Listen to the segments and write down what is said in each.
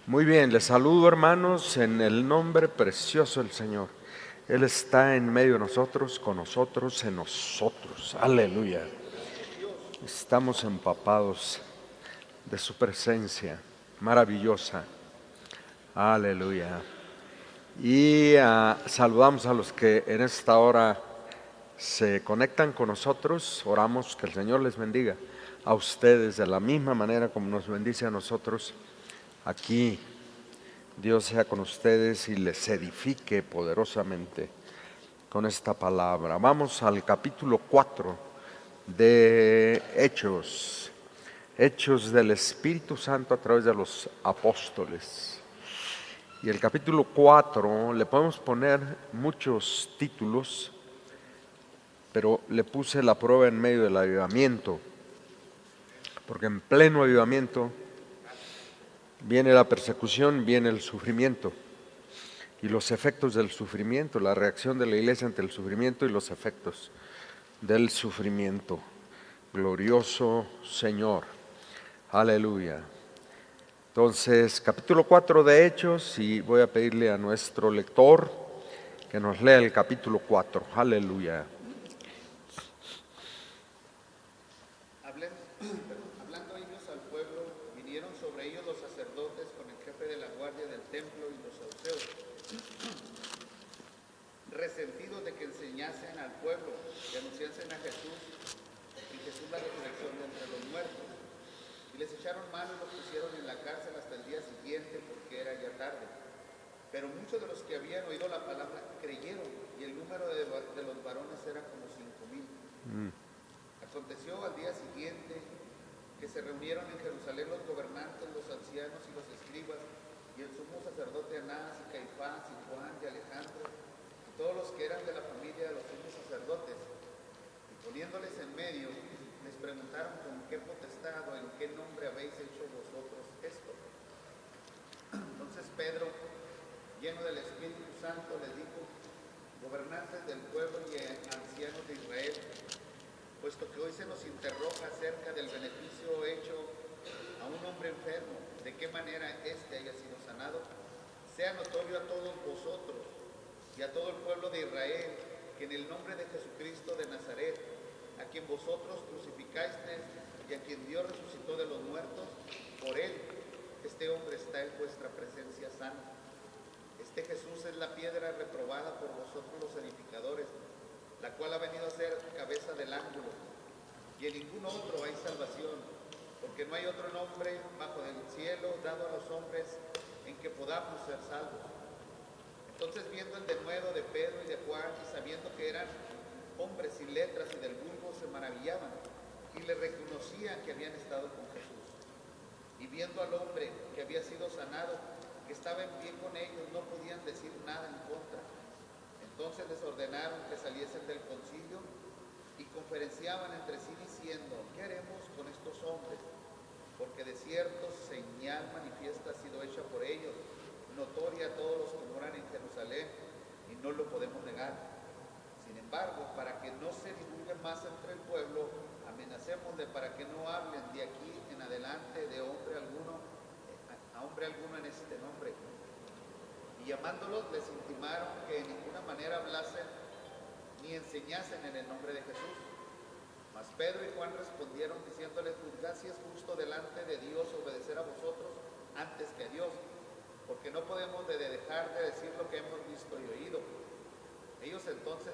Muy bien, les saludo hermanos en el nombre precioso del Señor. Él está en medio de nosotros, con nosotros, en nosotros. Aleluya. Estamos empapados de su presencia maravillosa. Aleluya. Y saludamos a los que en esta hora se conectan con nosotros. Oramos que el Señor les bendiga a ustedes de la misma manera como nos bendice a nosotros aquí. Dios sea con ustedes y les edifique poderosamente con esta palabra. Vamos al capítulo 4 de Hechos. Hechos del Espíritu Santo a través de los apóstoles. Y el capítulo 4 le podemos poner muchos títulos, pero le puse la prueba en medio del avivamiento, porque en pleno avivamiento viene la persecución, viene el sufrimiento y los efectos del sufrimiento, la reacción de la iglesia ante el sufrimiento y los efectos del sufrimiento. Glorioso Señor. Aleluya. Entonces, capítulo 4 de Hechos, y voy a pedirle a nuestro lector que nos lea el capítulo 4. Aleluya. Hablando ellos al pueblo, vinieron sobre ellos los sacerdotes con el jefe de la guardia del templo y los saduceos, resentidos de que enseñasen al pueblo y anunciasen a Jesús, y Jesús la resurrección de entre los muertos. Y les echaron mano y los pusieron en la cárcel hasta el día siguiente, porque era ya tarde. Pero muchos de los que habían oído la palabra creyeron, y el número de los varones era como 5,000. Aconteció al día siguiente que se reunieron en Jerusalén los gobernantes, los ancianos y los escribas, y el sumo sacerdote Anás y Caifás y Juan y Alejandro, y todos los que eran de la familia de los sumos sacerdotes. Y poniéndoles en medio, les preguntaron con qué potestad o en qué nombre habéis hecho vosotros esto. Entonces Pedro, lleno del Espíritu Santo, les dijo: gobernantes del pueblo y ancianos de Israel, puesto que hoy se nos interroga acerca del beneficio hecho a un hombre enfermo, de qué manera éste haya sido sanado, sea notorio a todos vosotros y a todo el pueblo de Israel que en el nombre de Jesucristo de Nazaret, a quien vosotros crucificasteis y a quien Dios resucitó de los muertos, por él este hombre está en vuestra presencia sano. Este Jesús es la piedra reprobada por vosotros los edificadores, la cual ha venido a ser cabeza del ángulo, y en ningún otro hay salvación, porque no hay otro nombre bajo el cielo dado a los hombres en que podamos ser salvos. Entonces, viendo el denuedo de Pedro y de Juan, y sabiendo que eran hombres sin letras y del vulgo, se maravillaban y le reconocían que habían estado con Jesús. Y viendo al hombre que había sido sanado, que estaba en pie con ellos, no podían decir nada en contra. Entonces les ordenaron que saliesen del concilio y conferenciaban entre sí diciendo: ¿qué haremos con estos hombres? Porque de cierto señal manifiesta ha sido hecha por ellos, notoria a todos los que moran en Jerusalén, y no lo podemos negar. Sin embargo, para que no se divulgue más entre el pueblo, amenacémosle para que no hablen de aquí en adelante de hombre alguno, a hombre alguno en este nombre. Y llamándolos les intimaron que en ninguna manera hablasen ni enseñasen en el nombre de Jesús. Mas Pedro y Juan respondieron diciéndoles: juzgad si es justo delante de Dios obedecer a vosotros antes que a Dios, porque no podemos dejar de decir lo que hemos visto y oído. Ellos entonces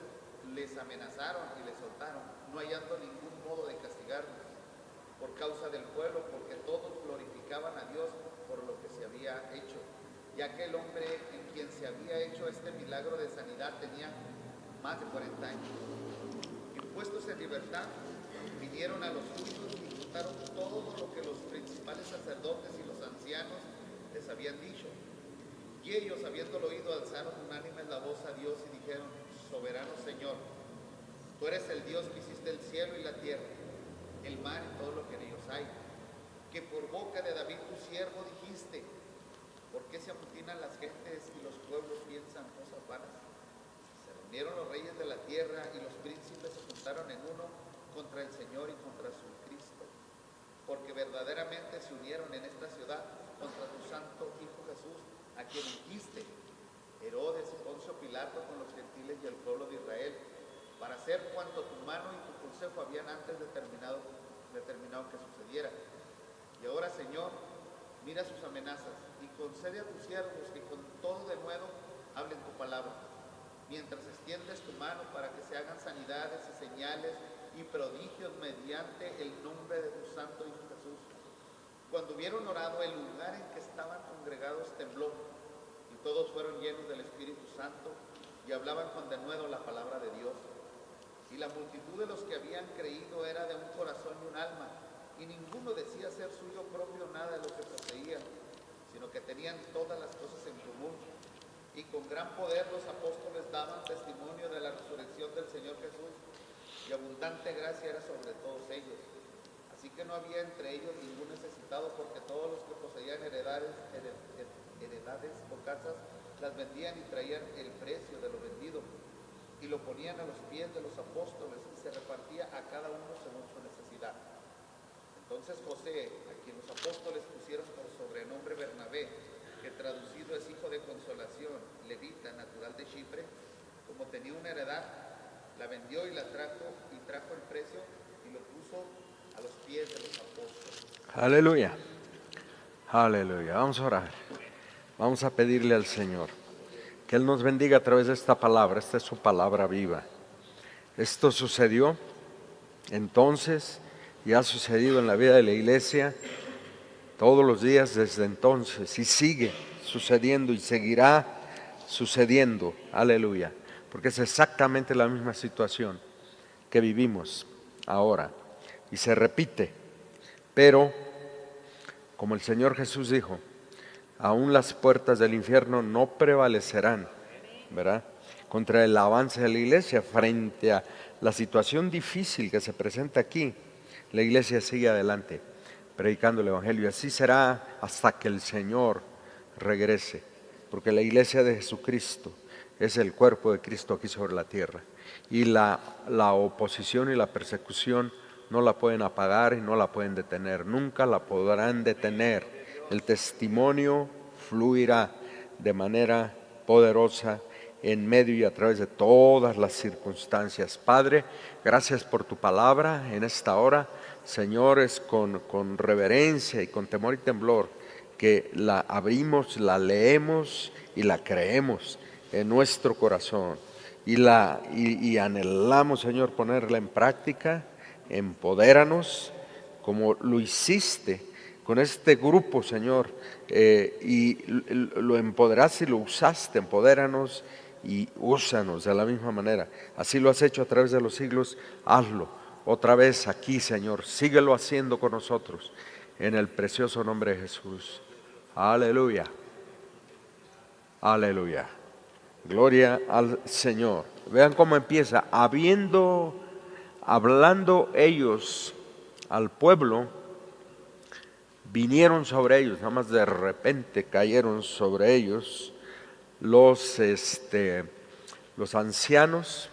les amenazaron y les soltaron, no hallando ningún modo de castigarlos por causa del pueblo, porque todos glorificaban a Dios por lo que se había hecho, ya que el hombre en quien se había hecho este milagro de sanidad tenía más de 40 años. Y puestos en libertad, vinieron a los suyos y contaron todo lo que los principales sacerdotes y los ancianos les habían dicho. Y ellos, habiéndolo oído, alzaron unánimes la voz a Dios y dijeron: soberano Señor, tú eres el Dios que hiciste el cielo y la tierra, el mar y todo lo que en ellos hay, que por boca de David tu siervo dijiste: ¿por qué se amotinan las gentes y los pueblos piensan cosas vanas? Se reunieron los reyes de la tierra y los príncipes se juntaron en uno contra el Señor y contra su Cristo, porque verdaderamente se unieron en esta ciudad contra tu santo Hijo Jesús, a quien ungiste, Herodes y Poncio Pilato, con los gentiles y el pueblo de Israel, para hacer cuanto tu mano y tu consejo habían antes determinado que sucediera. Y ahora, Señor, mira sus amenazas y concede a tus siervos que con todo denuedo hablen tu palabra, mientras extiendes tu mano para que se hagan sanidades y señales y prodigios mediante el nombre de tu santo Hijo Jesús. Cuando hubieron orado, el lugar en que estaban congregados tembló, y todos fueron llenos del Espíritu Santo y hablaban con denuedo la palabra de Dios. Y la multitud de los que habían creído era de un corazón y un alma, y ninguno decía ser suyo propio nada de lo que poseía, sino que tenían todas las cosas en común. Y con gran poder los apóstoles daban testimonio de la resurrección del Señor Jesús, y abundante gracia era sobre todos ellos. Así que no había entre ellos ningún necesitado, porque todos los que poseían heredades o casas las vendían y traían el precio de lo vendido, y lo ponían a los pies de los apóstoles, y se repartía a cada uno según su necesidad. Entonces José, a quien los apóstoles pusieron por sobrenombre Bernabé, que traducido es hijo de consolación, levita, natural de Chipre, como tenía una heredad, la vendió y la trajo el precio y lo puso a los pies de los apóstoles. Aleluya. Aleluya. Vamos a orar. Vamos a pedirle al Señor que Él nos bendiga a través de esta palabra. Esta es su palabra viva. Esto sucedió entonces y ha sucedido en la vida de la iglesia todos los días desde entonces, y sigue sucediendo y seguirá sucediendo. Aleluya. Porque es exactamente la misma situación que vivimos ahora y se repite. Pero, como el Señor Jesús dijo, aún las puertas del infierno no prevalecerán, ¿verdad?, contra el avance de la iglesia. Frente a la situación difícil que se presenta aquí, la iglesia sigue adelante predicando el Evangelio, y así será hasta que el Señor regrese, porque la iglesia de Jesucristo es el cuerpo de Cristo aquí sobre la tierra, y la oposición y la persecución no la pueden apagar y no la pueden detener, nunca la podrán detener. El testimonio fluirá de manera poderosa en medio y a través de todas las circunstancias. Padre, gracias por tu palabra en esta hora. Señor, es con reverencia y con temor y temblor que la abrimos, la leemos y la creemos en nuestro corazón, y anhelamos, Señor, ponerla en práctica. Empodéranos como lo hiciste con este grupo, Señor, y lo empoderaste y lo usaste. Empodéranos y úsanos de la misma manera. Así lo has hecho a través de los siglos, hazlo otra vez aquí, Señor. Síguelo haciendo con nosotros, en el precioso nombre de Jesús. Aleluya. Aleluya. Gloria al Señor. Vean cómo empieza. Hablando ellos al pueblo, vinieron sobre ellos, nada más de repente cayeron sobre ellos los ancianos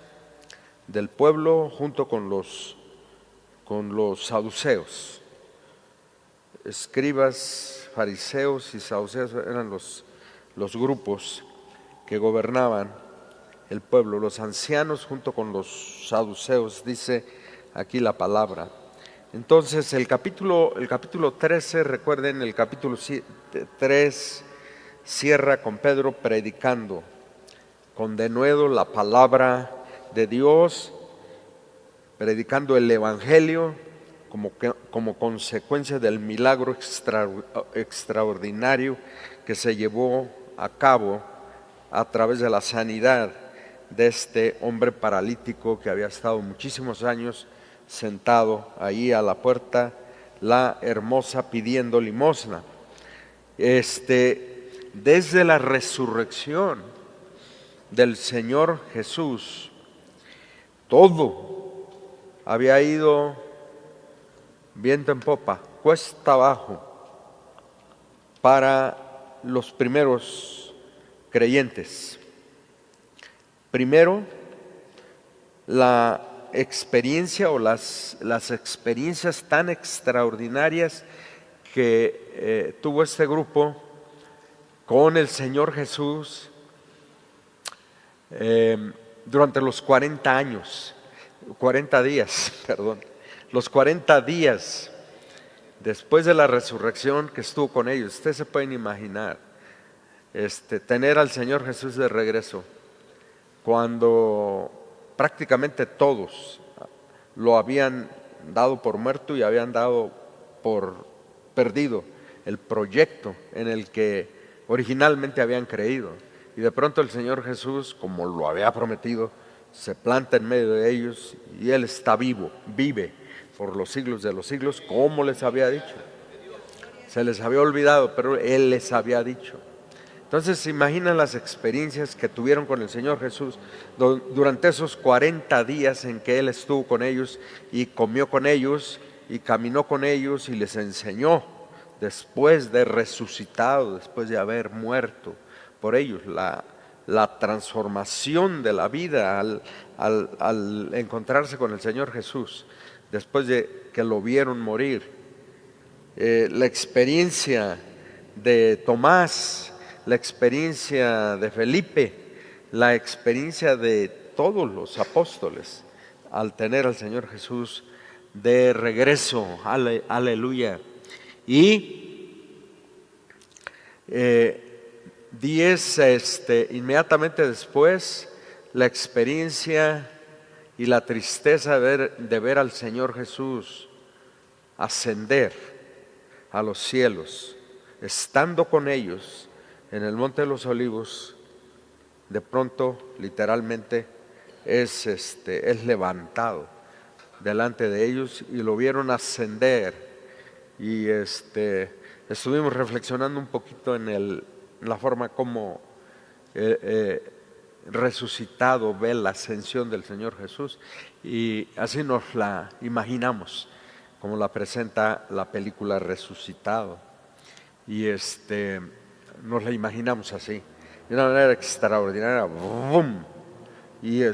del pueblo junto con los saduceos. Escribas, fariseos y saduceos eran los grupos que gobernaban el pueblo. Los ancianos junto con los saduceos, dice aquí la palabra. Entonces el capítulo 13, recuerden, el capítulo 3 cierra con Pedro predicando con denuedo la palabra de Dios, predicando el Evangelio como consecuencia del milagro extraordinario que se llevó a cabo a través de la sanidad de este hombre paralítico que había estado muchísimos años sentado ahí a la puerta La Hermosa pidiendo limosna. Desde la resurrección del Señor Jesús, todo había ido viento en popa, cuesta abajo para los primeros creyentes. Primero, la experiencia o las experiencias tan extraordinarias que tuvo este grupo con el Señor Jesús durante los 40 años, 40 días, perdón, los 40 días después de la resurrección que estuvo con ellos. Ustedes se pueden imaginar tener al Señor Jesús de regreso cuando prácticamente todos lo habían dado por muerto y habían dado por perdido el proyecto en el que originalmente habían creído. Y de pronto el Señor Jesús, como lo había prometido, se planta en medio de ellos y Él está vivo, vive por los siglos de los siglos, como les había dicho. Se les había olvidado, pero Él les había dicho. Entonces se imaginan las experiencias que tuvieron con el Señor Jesús durante esos 40 días en que Él estuvo con ellos y comió con ellos y caminó con ellos y les enseñó después de resucitado, después de haber muerto por ellos, la transformación de la vida al encontrarse con el Señor Jesús, después de que lo vieron morir. La experiencia de Tomás, la experiencia de Felipe, la experiencia de todos los apóstoles al tener al Señor Jesús de regreso, aleluya. Y 10 inmediatamente después, la experiencia y la tristeza de ver al Señor Jesús ascender a los cielos, estando con ellos en el Monte de los Olivos. De pronto, literalmente, es levantado delante de ellos y lo vieron ascender. Y estuvimos reflexionando un poquito en la forma como resucitado ve la ascensión del Señor Jesús, y así nos la imaginamos como la presenta la película Resucitado, y nos la imaginamos así, de una manera extraordinaria, ¡boom! Y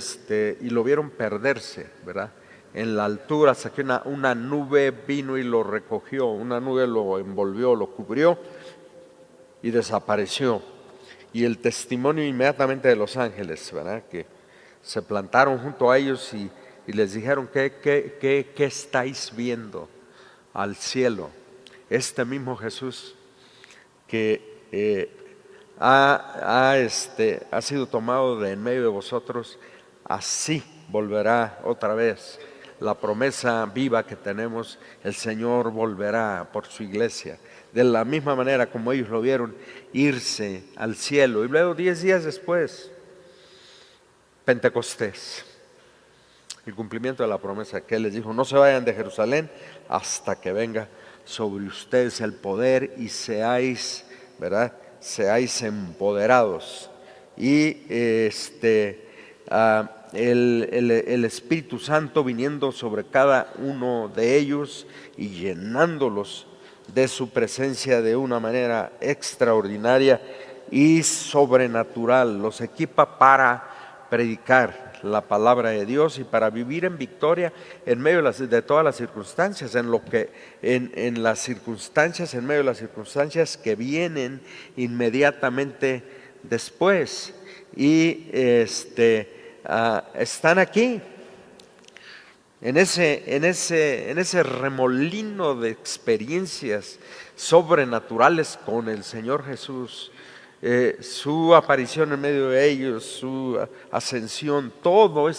lo vieron perderse, ¿verdad? En la altura, hasta que una nube vino y lo recogió, una nube lo envolvió, lo cubrió y desapareció. Y el testimonio inmediatamente de los ángeles, ¿verdad? Que se plantaron junto a ellos y les dijeron, ¿qué estáis viendo al cielo? Este mismo Jesús que ha sido tomado de en medio de vosotros, así volverá otra vez. La promesa viva que tenemos, el Señor volverá por su iglesia, de la misma manera como ellos lo vieron irse al cielo. Y luego 10 días después, Pentecostés, el cumplimiento de la promesa que Él les dijo, no se vayan de Jerusalén hasta que venga sobre ustedes el poder y seáis, ¿verdad? Seáis empoderados. Y el Espíritu Santo viniendo sobre cada uno de ellos y llenándolos de su presencia de una manera extraordinaria y sobrenatural. Los equipa para predicar la palabra de Dios y para vivir en victoria en medio de todas las circunstancias, en las circunstancias, en medio de las circunstancias que vienen inmediatamente después. Y están aquí en ese remolino de experiencias sobrenaturales con el Señor Jesús, su aparición en medio de ellos, su ascensión, toda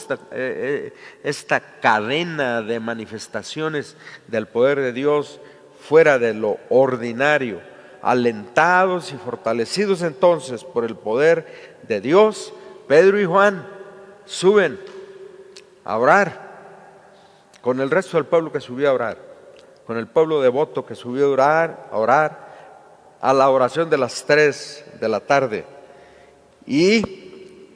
esta cadena de manifestaciones del poder de Dios fuera de lo ordinario, alentados y fortalecidos entonces por el poder de Dios. Pedro y Juan suben a orar con el resto del pueblo que subió a orar, con el pueblo devoto que subió a orar a la oración de las 3 de la tarde. Y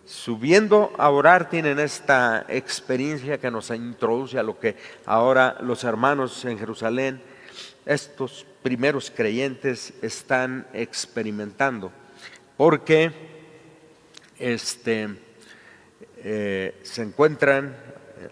subiendo a orar tienen esta experiencia que nos introduce a lo que ahora los hermanos en Jerusalén, estos primeros creyentes, están experimentando, porque se encuentran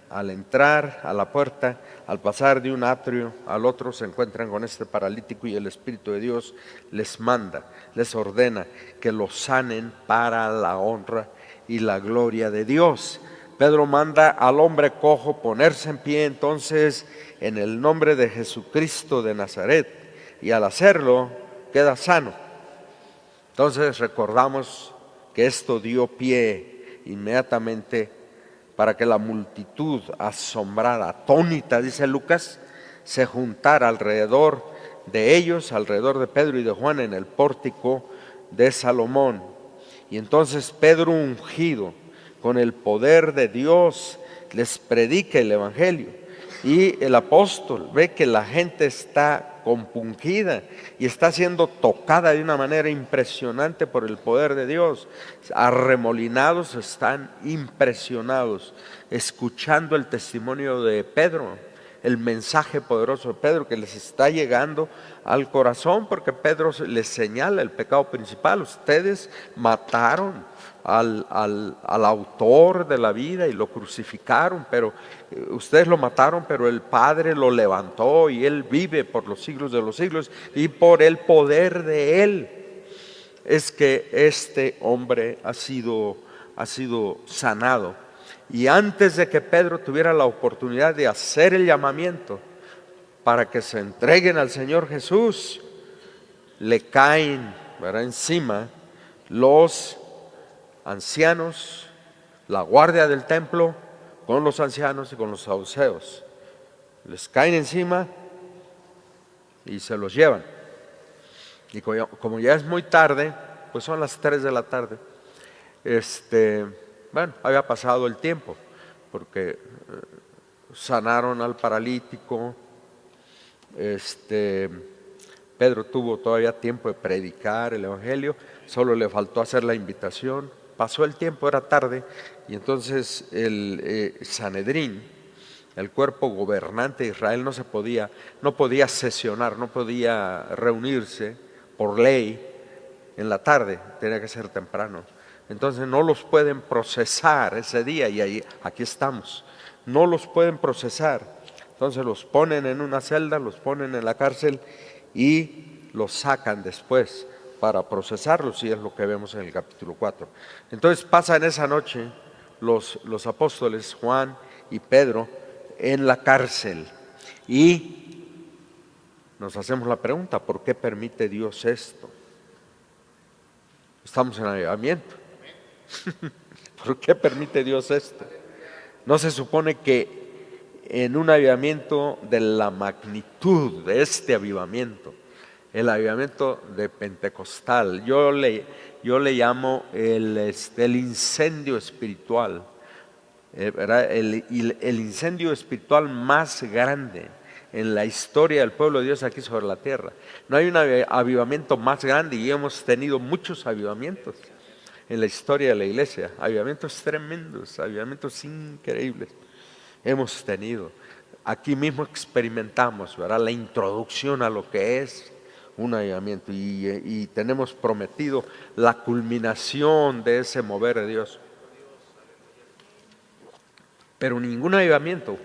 al entrar a la puerta, al pasar de un atrio al otro, se encuentran con este paralítico y el Espíritu de Dios les manda, les ordena que lo sanen para la honra y la gloria de Dios. Pedro manda al hombre cojo ponerse en pie entonces en el nombre de Jesucristo de Nazaret, y al hacerlo queda sano. Entonces recordamos que esto dio pie inmediatamente para que la multitud asombrada, atónita, dice Lucas, se juntara alrededor de ellos, alrededor de Pedro y de Juan en el pórtico de Salomón. Y entonces Pedro, ungido con el poder de Dios, les predica el evangelio. Y el apóstol ve que la gente está compungida y está siendo tocada de una manera impresionante por el poder de Dios. Arremolinados están, impresionados, escuchando el testimonio de Pedro, el mensaje poderoso de Pedro que les está llegando al corazón, porque Pedro les señala el pecado principal: ustedes mataron al autor de la vida y lo crucificaron, pero ustedes lo mataron, pero el Padre lo levantó y Él vive por los siglos de los siglos, y por el poder de Él es que este hombre ha sido sanado. Y antes de que Pedro tuviera la oportunidad de hacer el llamamiento para que se entreguen al Señor Jesús, le caen, ¿verdad?, encima los ancianos, la guardia del templo, con los ancianos y con los saduceos. Les caen encima y se los llevan. Y como ya es muy tarde, pues son las 3 de la tarde, bueno, había pasado el tiempo, porque sanaron al paralítico. Pedro tuvo todavía tiempo de predicar el evangelio, solo le faltó hacer la invitación. Pasó el tiempo, era tarde, y entonces el Sanedrín, el cuerpo gobernante de Israel, no podía sesionar, no podía reunirse por ley en la tarde, tenía que ser temprano. Entonces no los pueden procesar ese día, y aquí estamos, no los pueden procesar. Entonces los ponen en una celda, los ponen en la cárcel y los sacan después para procesarlos, y es lo que vemos en el capítulo 4. Entonces pasan esa noche los apóstoles Juan y Pedro en la cárcel, y nos hacemos la pregunta: ¿por qué permite Dios esto? Estamos en avivamiento. ¿Por qué permite Dios esto? ¿No se supone que en un avivamiento de la magnitud de este avivamiento, el avivamiento de Pentecostal, yo le llamo el incendio espiritual, el incendio espiritual más grande en la historia del pueblo de Dios aquí sobre la tierra? No hay un avivamiento más grande, y hemos tenido muchos avivamientos en la historia de la iglesia, avivamientos tremendos, avivamientos increíbles hemos tenido. Aquí mismo experimentamos, ¿verdad?, la introducción a lo que es un avivamiento, y tenemos prometido la culminación de ese mover de Dios. Pero ningún avivamiento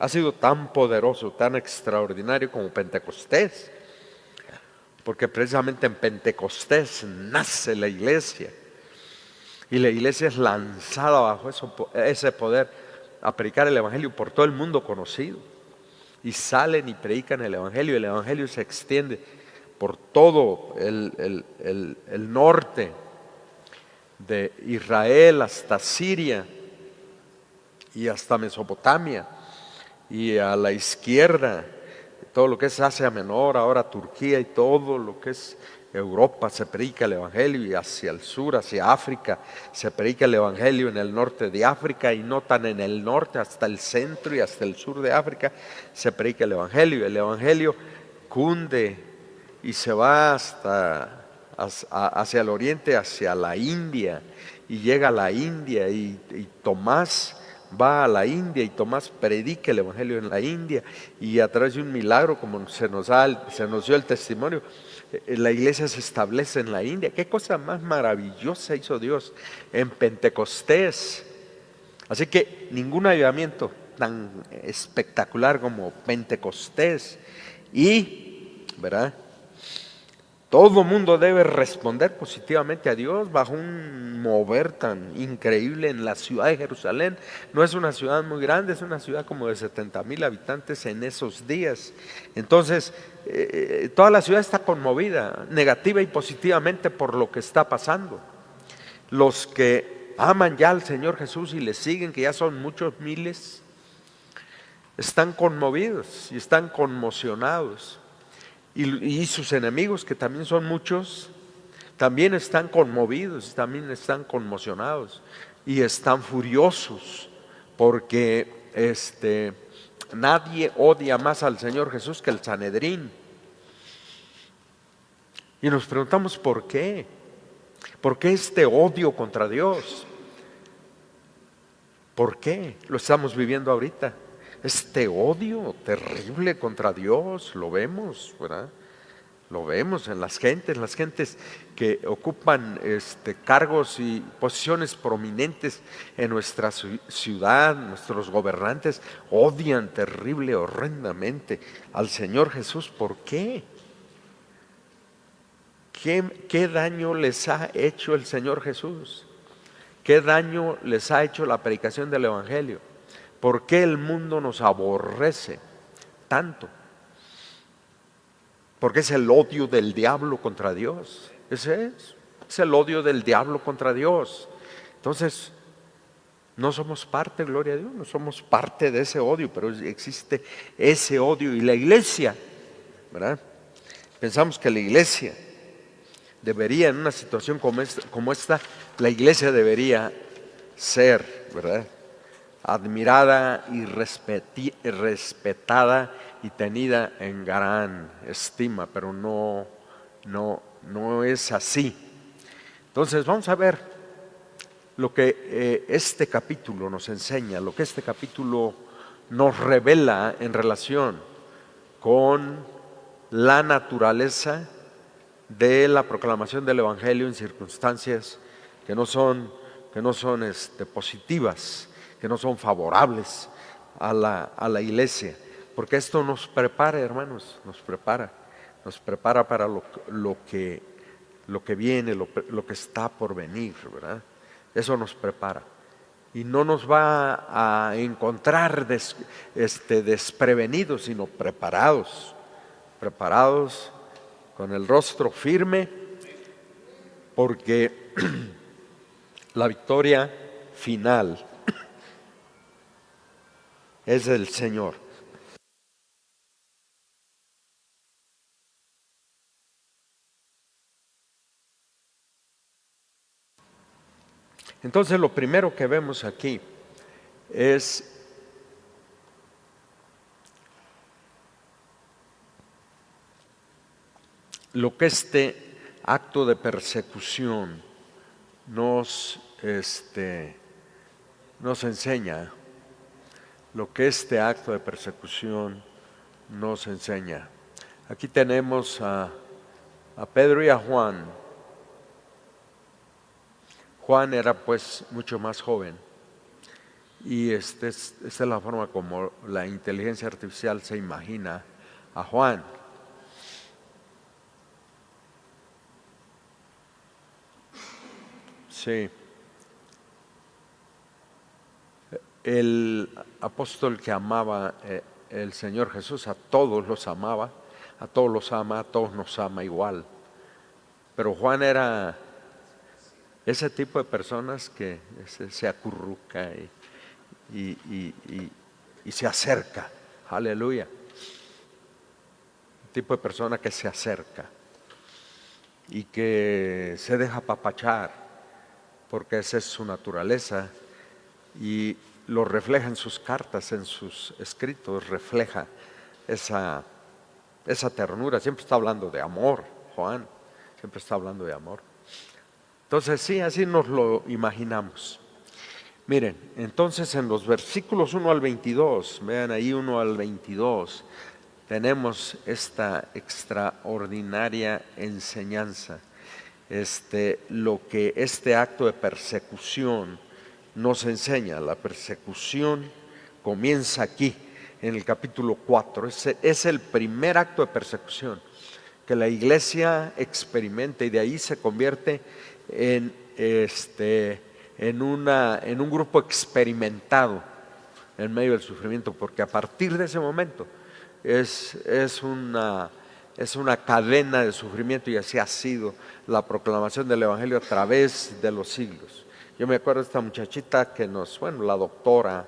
ha sido tan poderoso, tan extraordinario como Pentecostés, porque precisamente en Pentecostés nace la iglesia, y la iglesia es lanzada bajo ese poder a predicar el evangelio por todo el mundo conocido, y salen y predican el evangelio, y el evangelio se extiende por todo el norte de Israel hasta Siria y hasta Mesopotamia, y a la izquierda todo lo que es Asia Menor, ahora Turquía, y todo lo que es Europa se predica el evangelio, y hacia el sur, hacia África, se predica el evangelio. En el norte de África, y no tan en el norte, hasta el centro y hasta el sur de África se predica el evangelio. El evangelio cunde y se va hacia el oriente, hacia la India, y llega a la India, y Tomás va a la India, y Tomás predica el evangelio en la India, y a través de un milagro, como se nos dio el testimonio, la iglesia se establece en la India. Qué cosa más maravillosa hizo Dios en Pentecostés. Así que ningún avivamiento tan espectacular como Pentecostés. Y, ¿verdad?, todo mundo debe responder positivamente a Dios bajo un mover tan increíble en la ciudad de Jerusalén. No es una ciudad muy grande, es una ciudad como de 70,000 habitantes en esos días. Entonces, toda la ciudad está conmovida, negativa y positivamente, por lo que está pasando. Los que aman ya al Señor Jesús y le siguen, que ya son muchos miles, están conmovidos y están conmocionados. Y sus enemigos, que también son muchos, también están conmovidos, también están conmocionados y están furiosos, porque nadie odia más al Señor Jesús que el Sanedrín. Y nos preguntamos por qué. ¿Por qué este odio contra Dios? ¿Por qué lo estamos viviendo ahorita? Este odio terrible contra Dios, lo vemos, ¿verdad? Lo vemos en las gentes que ocupan cargos y posiciones prominentes en nuestra ciudad. Nuestros gobernantes odian terrible, horrendamente al Señor Jesús. ¿Por qué? ¿Qué daño les ha hecho el Señor Jesús? ¿Qué daño les ha hecho la predicación del Evangelio? ¿Por qué el mundo nos aborrece tanto? Porque es el odio del diablo contra Dios. Ese es el odio del diablo contra Dios. Entonces, no somos parte, gloria a Dios, no somos parte de ese odio, pero existe ese odio. Y la iglesia, ¿verdad? Pensamos que la iglesia debería, en una situación como esta, la iglesia debería ser, ¿verdad?, admirada y respetada y tenida en gran estima, pero no es así. Entonces vamos a ver lo que este capítulo nos enseña, lo que este capítulo nos revela en relación con la naturaleza de la proclamación del Evangelio en circunstancias que no son positivas, que no son favorables a la iglesia. Porque esto nos prepara, hermanos, nos prepara para lo que viene, lo que está por venir, ¿verdad? Eso nos prepara. Y no nos va a encontrar desprevenidos, sino preparados con el rostro firme, porque la victoria final es del Señor. Entonces, lo primero que vemos aquí es lo que este acto de persecución nos enseña, lo que este acto de persecución nos enseña. Aquí tenemos a Pedro y a Juan. Juan era pues mucho más joven, y esta es la forma como la inteligencia artificial se imagina a Juan. Sí. El apóstol que amaba el Señor Jesús, a todos los amaba, a todos los ama, a todos nos ama igual. Pero Juan era ese tipo de personas que se acurruca y se acerca. Aleluya. Un tipo de persona que se acerca y que se deja apapachar, porque esa es su naturaleza, y lo refleja en sus cartas, en sus escritos, refleja esa ternura. Siempre está hablando de amor, Juan, siempre está hablando de amor. Entonces sí, así nos lo imaginamos. Miren, entonces en los versículos 1 al 22, vean ahí 1 al 22, tenemos esta extraordinaria enseñanza, lo que este acto de persecución nos enseña, la persecución comienza aquí, en el capítulo 4. Es el primer acto de persecución que la iglesia experimenta, y de ahí se convierte en un grupo experimentado en medio del sufrimiento, porque a partir de ese momento es una cadena de sufrimiento, y así ha sido la proclamación del Evangelio a través de los siglos. Yo me acuerdo de esta muchachita la doctora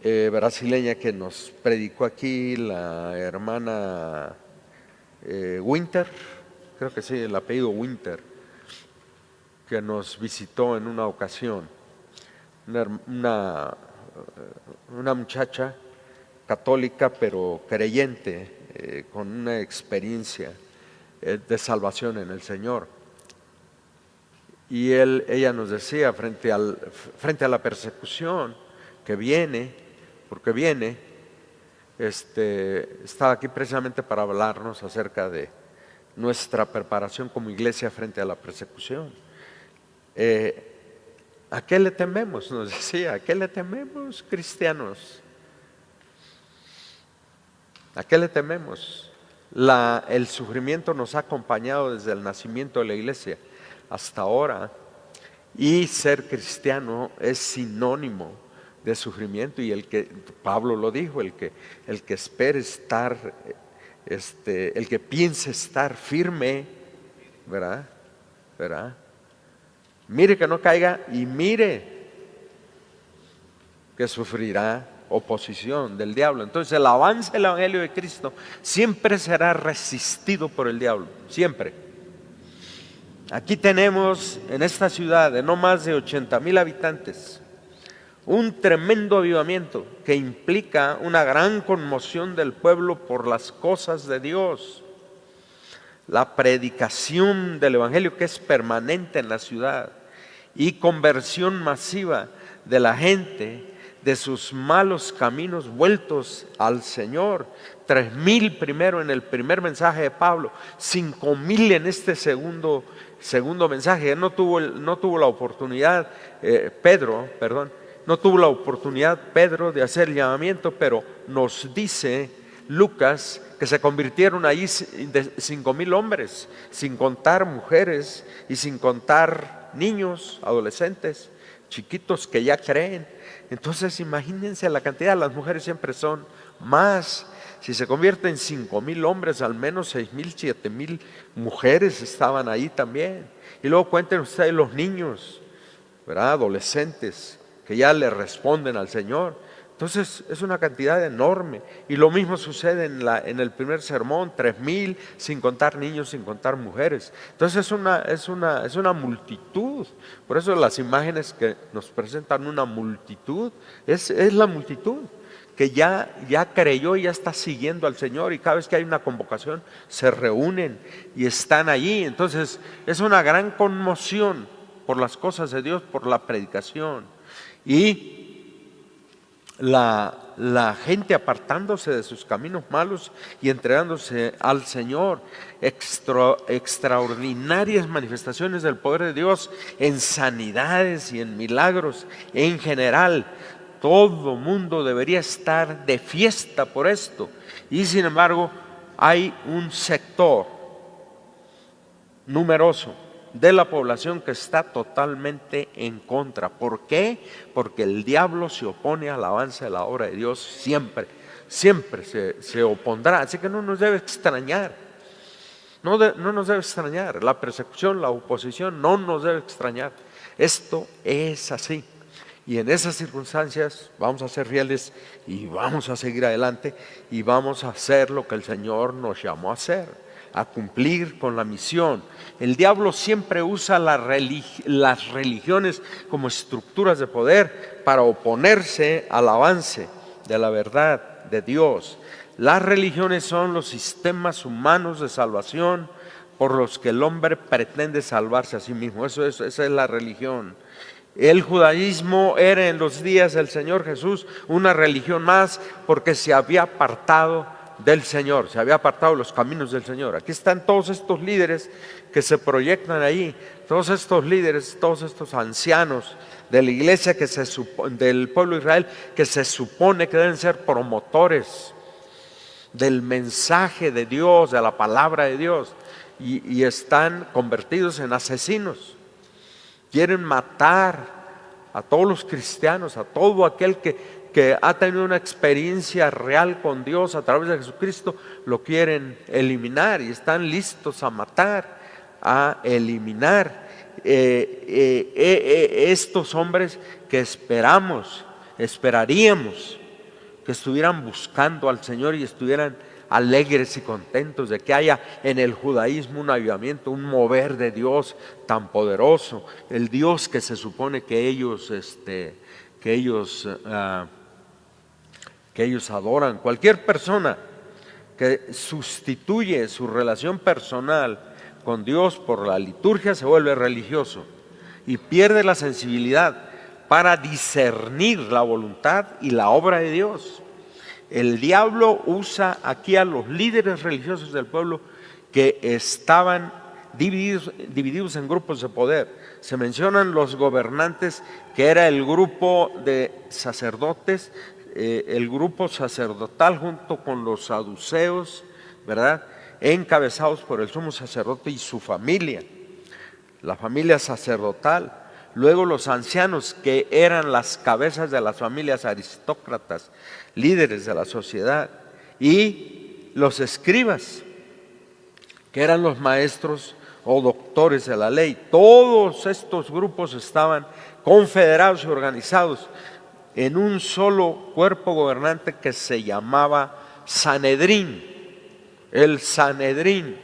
brasileña que nos predicó aquí, la hermana Winter, creo que sí, el apellido Winter, que nos visitó en una ocasión, una muchacha católica pero creyente, con una experiencia de salvación en el Señor. Y ella nos decía, frente a la persecución que viene, porque viene, estaba aquí precisamente para hablarnos acerca de nuestra preparación como iglesia frente a la persecución. ¿A qué le tememos? Nos decía, ¿a qué le tememos, cristianos? ¿A qué le tememos? El sufrimiento nos ha acompañado desde el nacimiento de la iglesia hasta ahora, y ser cristiano es sinónimo de sufrimiento, y Pablo lo dijo, el que espere estar, el que piense estar firme, ¿verdad? Mire que no caiga, y mire que sufrirá oposición del diablo. Entonces el avance del Evangelio de Cristo siempre será resistido por el diablo, siempre. Aquí tenemos en esta ciudad de no más de 80,000 habitantes un tremendo avivamiento que implica una gran conmoción del pueblo por las cosas de Dios. La predicación del Evangelio, que es permanente en la ciudad, y conversión masiva de la gente de sus malos caminos vueltos al Señor. 3,000 primero en el primer mensaje de Pablo, 5,000 en este segundo mensaje. No tuvo la oportunidad Pedro de hacer el llamamiento, pero nos dice Lucas que se convirtieron ahí 5,000 hombres, sin contar mujeres y sin contar niños, adolescentes, chiquitos que ya creen. Entonces imagínense la cantidad. Las mujeres siempre son más. Si se convierten en 5,000 hombres, al menos 6,000, 7,000 mujeres estaban ahí también. Y luego cuenten ustedes los niños, ¿verdad? Adolescentes que ya le responden al Señor. Entonces es una cantidad enorme. Y lo mismo sucede en el primer sermón, 3,000, sin contar niños, sin contar mujeres. Entonces es una multitud. Por eso las imágenes que nos presentan una multitud, es la multitud que ya creyó y ya está siguiendo al Señor, y cada vez que hay una convocación se reúnen y están allí. Entonces es una gran conmoción por las cosas de Dios, por la predicación, y la gente apartándose de sus caminos malos y entregándose al Señor. Extraordinarias manifestaciones del poder de Dios en sanidades y en milagros en general. Todo mundo debería estar de fiesta por esto, y sin embargo hay un sector numeroso de la población que está totalmente en contra. ¿Por qué? Porque el diablo se opone al avance de la obra de Dios siempre se opondrá. Así que no nos debe extrañar, no nos debe extrañar la persecución, la oposición, no nos debe extrañar. Esto es así. Y en esas circunstancias vamos a ser fieles y vamos a seguir adelante, y vamos a hacer lo que el Señor nos llamó a hacer, a cumplir con la misión. El diablo siempre usa las religiones como estructuras de poder para oponerse al avance de la verdad de Dios. Las religiones son los sistemas humanos de salvación por los que el hombre pretende salvarse a sí mismo. Esa es la religión. El judaísmo era en los días del Señor Jesús una religión más, porque se había apartado del Señor, se había apartado de los caminos del Señor. Aquí están todos estos líderes que se proyectan ahí, todos estos líderes, todos estos ancianos de la iglesia del pueblo de Israel, que se supone que deben ser promotores del mensaje de Dios, de la palabra de Dios, y están convertidos en asesinos. Quieren matar a todos los cristianos, a todo aquel que ha tenido una experiencia real con Dios a través de Jesucristo, lo quieren eliminar y están listos a matar, a eliminar. Estos hombres que esperaríamos que estuvieran buscando al Señor y estuvieran alegres y contentos de que haya en el judaísmo un avivamiento, un mover de Dios tan poderoso, el Dios que se supone que ellos adoran. Cualquier persona que sustituye su relación personal con Dios por la liturgia se vuelve religioso y pierde la sensibilidad para discernir la voluntad y la obra de Dios. El diablo usa aquí a los líderes religiosos del pueblo que estaban divididos en grupos de poder. Se mencionan los gobernantes, que era el grupo de sacerdotes, el grupo sacerdotal junto con los saduceos, ¿verdad?, encabezados por el sumo sacerdote y su familia, la familia sacerdotal. Luego los ancianos, que eran las cabezas de las familias aristócratas, líderes de la sociedad, y los escribas, que eran los maestros o doctores de la ley. Todos estos grupos estaban confederados y organizados en un solo cuerpo gobernante que se llamaba Sanedrín, el Sanedrín,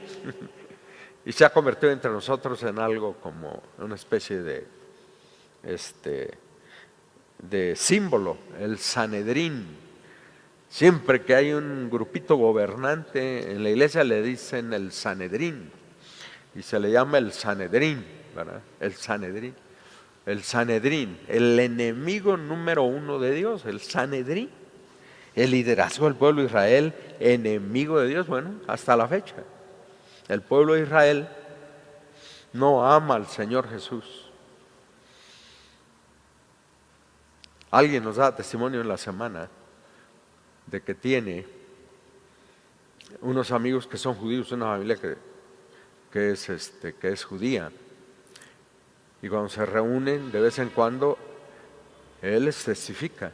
y se ha convertido entre nosotros en algo como una especie de símbolo, el Sanedrín. Siempre que hay un grupito gobernante en la iglesia le dicen el Sanedrín y se le llama el Sanedrín, ¿verdad? El Sanedrín, el enemigo número uno de Dios, el Sanedrín, el liderazgo del pueblo de Israel, enemigo de Dios. Bueno, hasta la fecha el pueblo de Israel no ama al Señor Jesús. Alguien nos da testimonio en la semana de que tiene unos amigos que son judíos, una familia que es judía, y cuando se reúnen de vez en cuando él les testifica,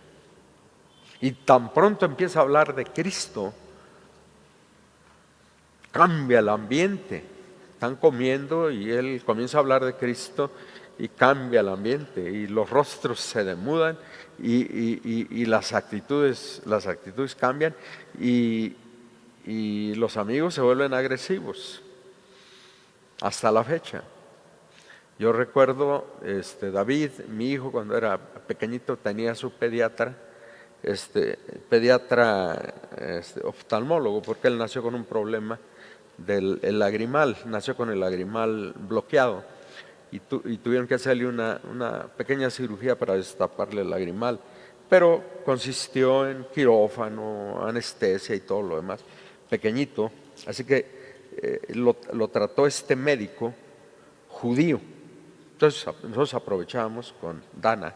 y tan pronto empieza a hablar de Cristo cambia el ambiente. Están comiendo y él comienza a hablar de Cristo y cambia el ambiente y los rostros se demudan y las actitudes cambian y los amigos se vuelven agresivos hasta la fecha. Yo recuerdo David, mi hijo, cuando era pequeñito tenía su pediatra oftalmólogo, porque él nació con un problema del lagrimal, nació con el lagrimal bloqueado y tuvieron que hacerle una pequeña cirugía para destaparle el lagrimal, pero consistió en quirófano, anestesia y todo lo demás, pequeñito, así que lo trató este médico judío. Entonces nosotros aprovechábamos con Dana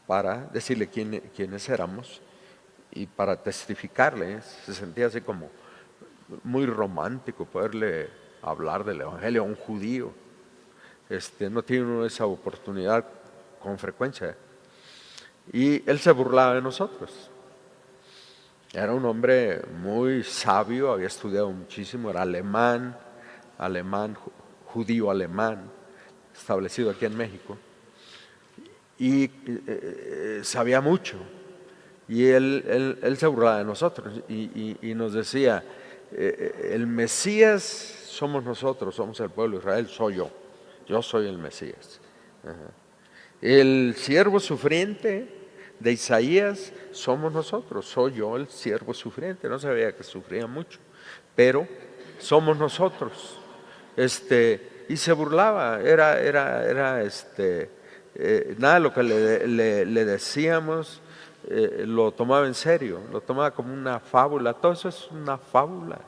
para decirle quiénes éramos y para testificarle. Se sentía así como muy romántico poderle hablar del evangelio a un judío. No tiene uno esa oportunidad con frecuencia. Y él se burlaba de nosotros. Era un hombre muy sabio, había estudiado muchísimo, era alemán, judío alemán, establecido aquí en México. Y sabía mucho. Y él se burlaba de nosotros y nos decía, el Mesías somos nosotros, somos el pueblo de Israel, soy yo soy el Mesías. El siervo sufriente de Isaías somos nosotros, soy yo el siervo sufriente. No sabía que sufría mucho, pero somos nosotros. Y se burlaba, era nada de lo que le decíamos lo tomaba en serio, lo tomaba como una fábula. Todo eso es una fábula.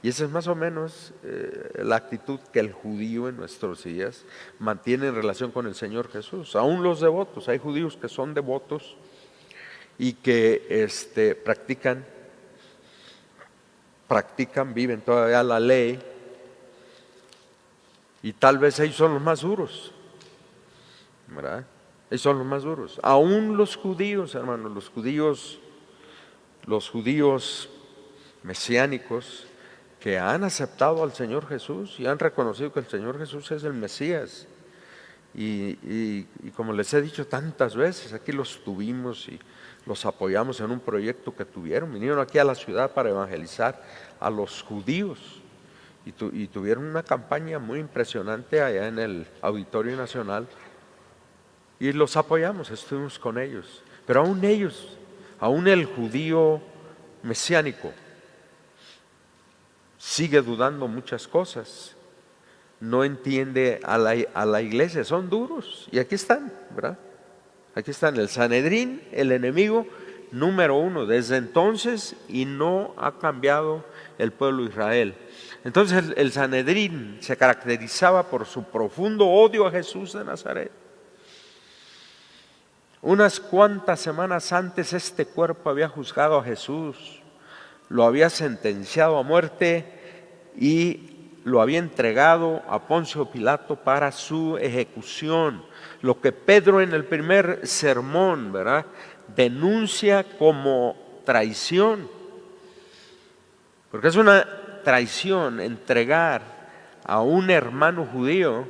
Y esa es más o menos la actitud que el judío en nuestros días mantiene en relación con el Señor Jesús. Aún los devotos, hay judíos que son devotos y que practican, viven todavía la ley, y tal vez ellos son los más duros, ¿verdad? Ellos son los más duros. Aún los judíos, hermanos, los judíos mesiánicos que han aceptado al Señor Jesús y han reconocido que el Señor Jesús es el Mesías. Y como les he dicho tantas veces, aquí los tuvimos y los apoyamos en un proyecto que tuvieron. Vinieron aquí a la ciudad para evangelizar a los judíos y tuvieron una campaña muy impresionante allá en el Auditorio Nacional y los apoyamos, estuvimos con ellos. Pero aún ellos, aún el judío mesiánico, sigue dudando muchas cosas, no entiende a la iglesia, son duros. Y aquí están, ¿verdad? Aquí están, el Sanedrín, el enemigo número uno desde entonces, y no ha cambiado el pueblo de Israel. Entonces el Sanedrín se caracterizaba por su profundo odio a Jesús de Nazaret. Unas cuantas semanas antes este cuerpo había juzgado a Jesús, lo había sentenciado a muerte y lo había entregado a Poncio Pilato para su ejecución. Lo que Pedro en el primer sermón, ¿verdad?, denuncia como traición, porque es una traición entregar a un hermano judío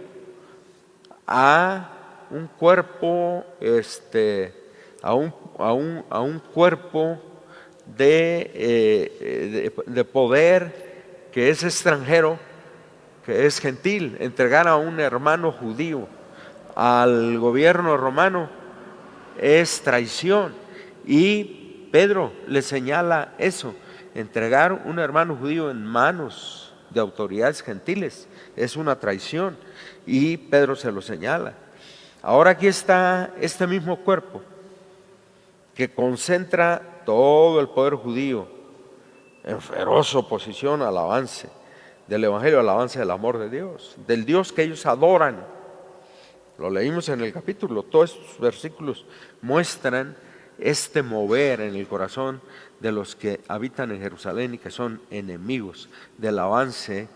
a un cuerpo, a un cuerpo de poder que es extranjero, que es gentil. Entregar a un hermano judío al gobierno romano es traición, y Pedro le señala eso. Entregar un hermano judío en manos de autoridades gentiles es una traición, y Pedro se lo señala. Ahora aquí está este mismo cuerpo que concentra todo el poder judío en feroz oposición al avance del Evangelio, al avance del amor de Dios, del Dios que ellos adoran. Lo leímos en el capítulo, todos estos versículos muestran este mover en el corazón de los que habitan en Jerusalén y que son enemigos del avance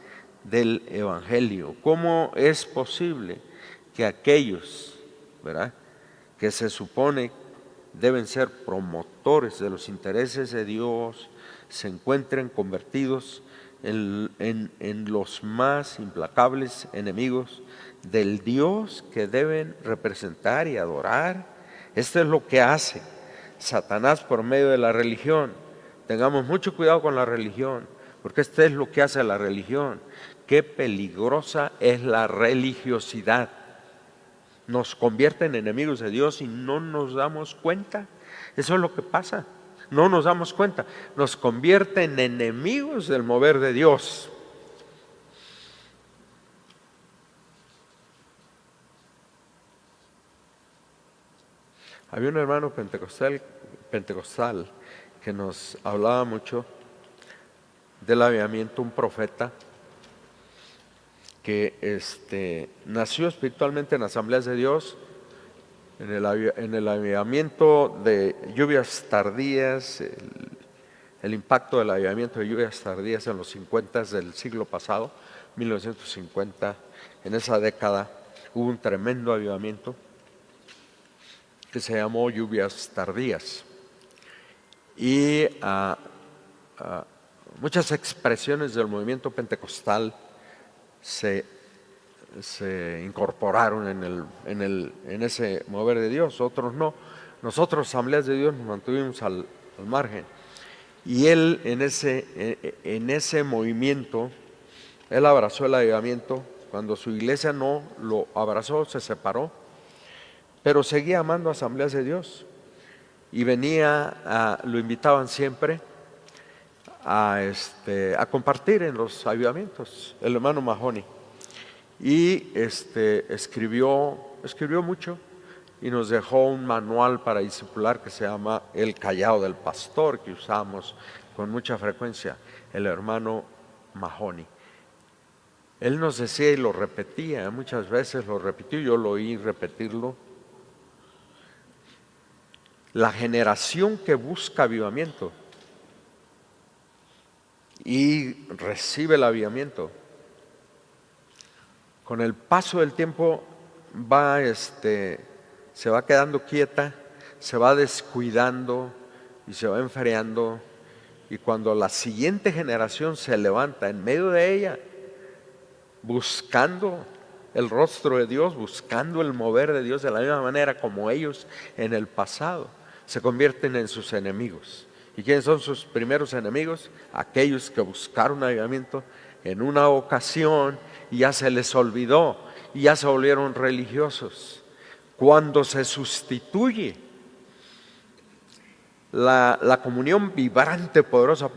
del Evangelio. ¿Cómo es posible que aquellos, ¿verdad?, que se supone deben ser promotores de los intereses de Dios, se encuentren convertidos en los más implacables enemigos del Dios que deben representar y adorar? Esto es lo que hace Satanás por medio de la religión. Tengamos mucho cuidado con la religión, porque esto es lo que hace la religión. Qué peligrosa es la religiosidad. Nos convierte en enemigos de Dios y no nos damos cuenta. Eso es lo que pasa. No nos damos cuenta. Nos convierte en enemigos del mover de Dios. Había un hermano pentecostal que nos hablaba mucho del avivamiento, un profeta que nació espiritualmente en Asambleas de Dios, en el avivamiento de lluvias tardías, el impacto del avivamiento de lluvias tardías en los 50 del siglo pasado, 1950, en esa década hubo un tremendo avivamiento que se llamó lluvias tardías, y muchas expresiones del movimiento pentecostal se incorporaron en ese mover de Dios, otros no. Nosotros, Asambleas de Dios, nos mantuvimos al margen, y él en ese movimiento, él abrazó el avivamiento. Cuando su iglesia no lo abrazó, se separó, pero seguía amando a Asambleas de Dios y lo invitaban siempre a compartir en los avivamientos, el hermano Mahoney. Y escribió mucho y nos dejó un manual para discipular que se llama El Callado del Pastor, que usamos con mucha frecuencia, el hermano Mahoney. Él nos decía y lo repetía, muchas veces lo repitió, yo lo oí repetirlo. La generación que busca avivamiento y recibe el avivamiento, con el paso del tiempo se va quedando quieta, se va descuidando y se va enfriando, y cuando la siguiente generación se levanta en medio de ella, buscando el rostro de Dios, buscando el mover de Dios de la misma manera como ellos en el pasado, se convierten en sus enemigos. ¿Y quiénes son sus primeros enemigos? Aquellos que buscaron avivamiento en una ocasión y ya se les olvidó y ya se volvieron religiosos. Cuando se sustituye la comunión vibrante, poderosa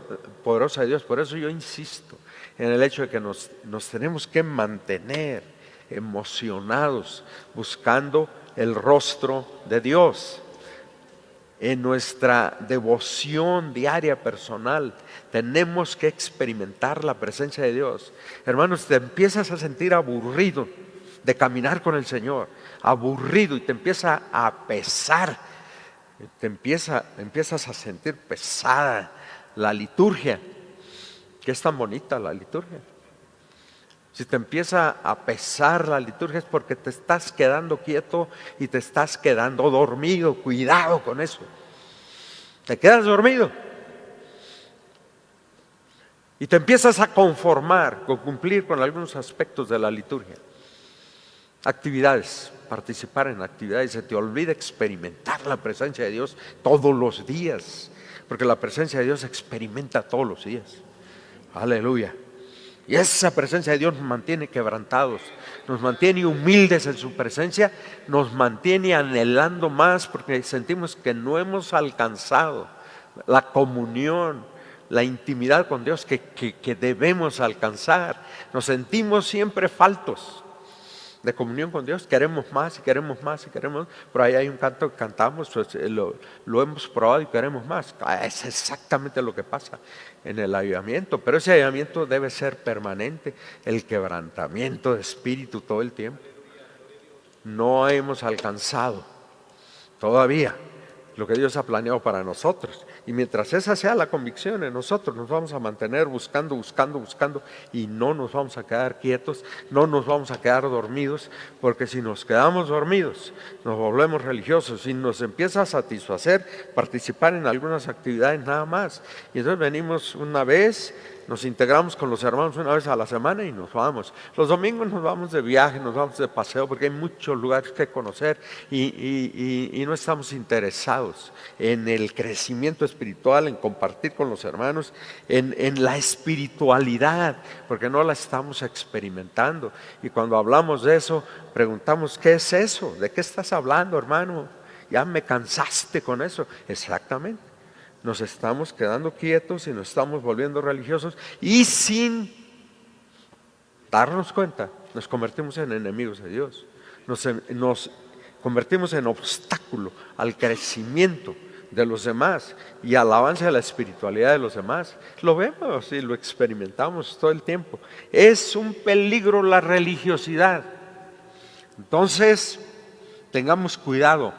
de Dios, por eso yo insisto en el hecho de que nos tenemos que mantener emocionados buscando el rostro de Dios. En nuestra devoción diaria personal tenemos que experimentar la presencia de Dios. Hermanos, te empiezas a sentir aburrido de caminar con el Señor, aburrido, y te empieza a pesar, empiezas a sentir pesada la liturgia, que es tan bonita la liturgia. Si te empieza a pesar la liturgia es porque te estás quedando quieto y te estás quedando dormido. Cuidado con eso. Te quedas dormido y te empiezas a conformar con cumplir con algunos aspectos de la liturgia. Actividades, participar en actividades, se te olvida experimentar la presencia de Dios todos los días, porque la presencia de Dios se experimenta todos los días. Aleluya. Y esa presencia de Dios nos mantiene quebrantados, nos mantiene humildes en su presencia, nos mantiene anhelando más porque sentimos que no hemos alcanzado la comunión, la intimidad con Dios que debemos alcanzar. Nos sentimos siempre faltos de comunión con Dios, queremos más y queremos más y queremos más. Por ahí hay un canto que cantamos, pues, lo hemos probado y queremos más. Es exactamente lo que pasa en el avivamiento, pero ese avivamiento debe ser permanente, el quebrantamiento de espíritu todo el tiempo. No hemos alcanzado todavía lo que Dios ha planeado para nosotros, y mientras esa sea la convicción en nosotros, nos vamos a mantener buscando y no nos vamos a quedar quietos, no nos vamos a quedar dormidos, porque si nos quedamos dormidos nos volvemos religiosos y nos empieza a satisfacer participar en algunas actividades nada más, y entonces venimos una vez, nos integramos con los hermanos una vez a la semana y nos vamos. Los domingos nos vamos de viaje, nos vamos de paseo, porque hay muchos lugares que conocer y no estamos interesados en el crecimiento espiritual, en compartir con los hermanos, en la espiritualidad, porque no la estamos experimentando. Y cuando hablamos de eso, preguntamos, ¿qué es eso? ¿De qué estás hablando, hermano? Ya me cansaste con eso. Exactamente. Nos estamos quedando quietos y nos estamos volviendo religiosos y sin darnos cuenta nos convertimos en enemigos de Dios, nos convertimos en obstáculo al crecimiento de los demás y al avance de la espiritualidad de los demás. Lo vemos y lo experimentamos todo el tiempo. Es un peligro la religiosidad. Entonces, tengamos cuidado,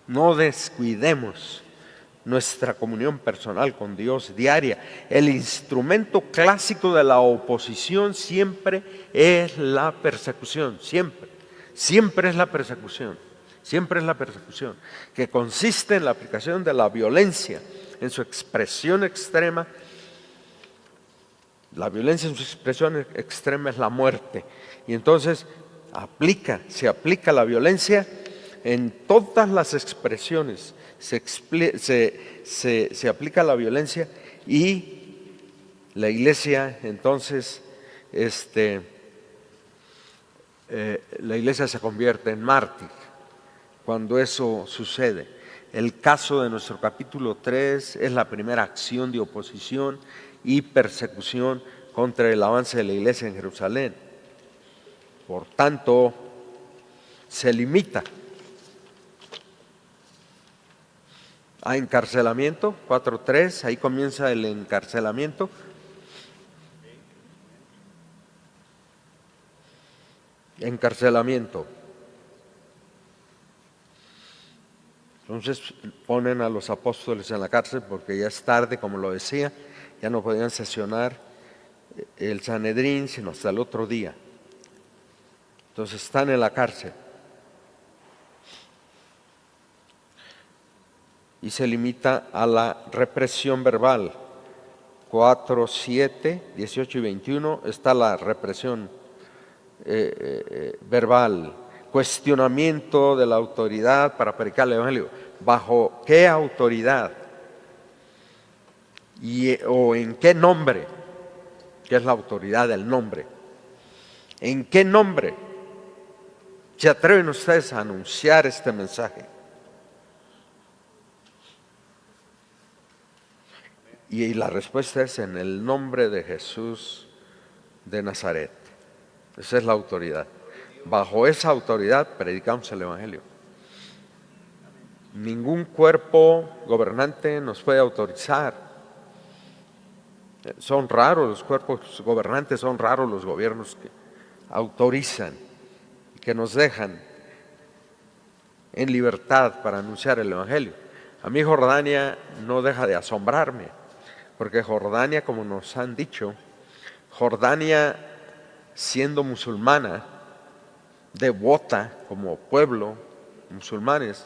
no descuidemos nuestra comunión personal con Dios diaria. El instrumento clásico de la oposición siempre es la persecución, siempre es la persecución, que consiste en la aplicación de la violencia en su expresión extrema. La violencia en su expresión extrema es la muerte, y entonces se aplica la violencia en todas las expresiones. Se aplica la violencia y la iglesia entonces la iglesia se convierte en mártir cuando eso sucede. El caso de nuestro capítulo 3 es la primera acción de oposición y persecución contra el avance de la iglesia en Jerusalén. Por tanto, se limita a encarcelamiento, 4:3, ahí comienza el encarcelamiento. encarcelamiento. Entonces ponen a los apóstoles en la cárcel porque ya es tarde, como lo decía, ya no podían sesionar el Sanedrín sino hasta el otro día. Entonces están en la cárcel. Y se limita a la represión verbal. 4, 7, 18 y 21 está la represión verbal. Cuestionamiento de la autoridad para predicar el Evangelio. ¿Bajo qué autoridad? ¿O en qué nombre? ¿Qué es la autoridad del nombre? ¿En qué nombre se atreven ustedes a anunciar este mensaje? Y la respuesta es en el nombre de Jesús de Nazaret. Esa es la autoridad. Bajo esa autoridad predicamos el Evangelio. Ningún cuerpo gobernante nos puede autorizar. Son raros los cuerpos gobernantes, son raros los gobiernos que autorizan, que nos dejan en libertad para anunciar el Evangelio. A mí Jordania no deja de asombrarme, porque Jordania, como nos han dicho, Jordania siendo musulmana, devota como pueblo, musulmanes,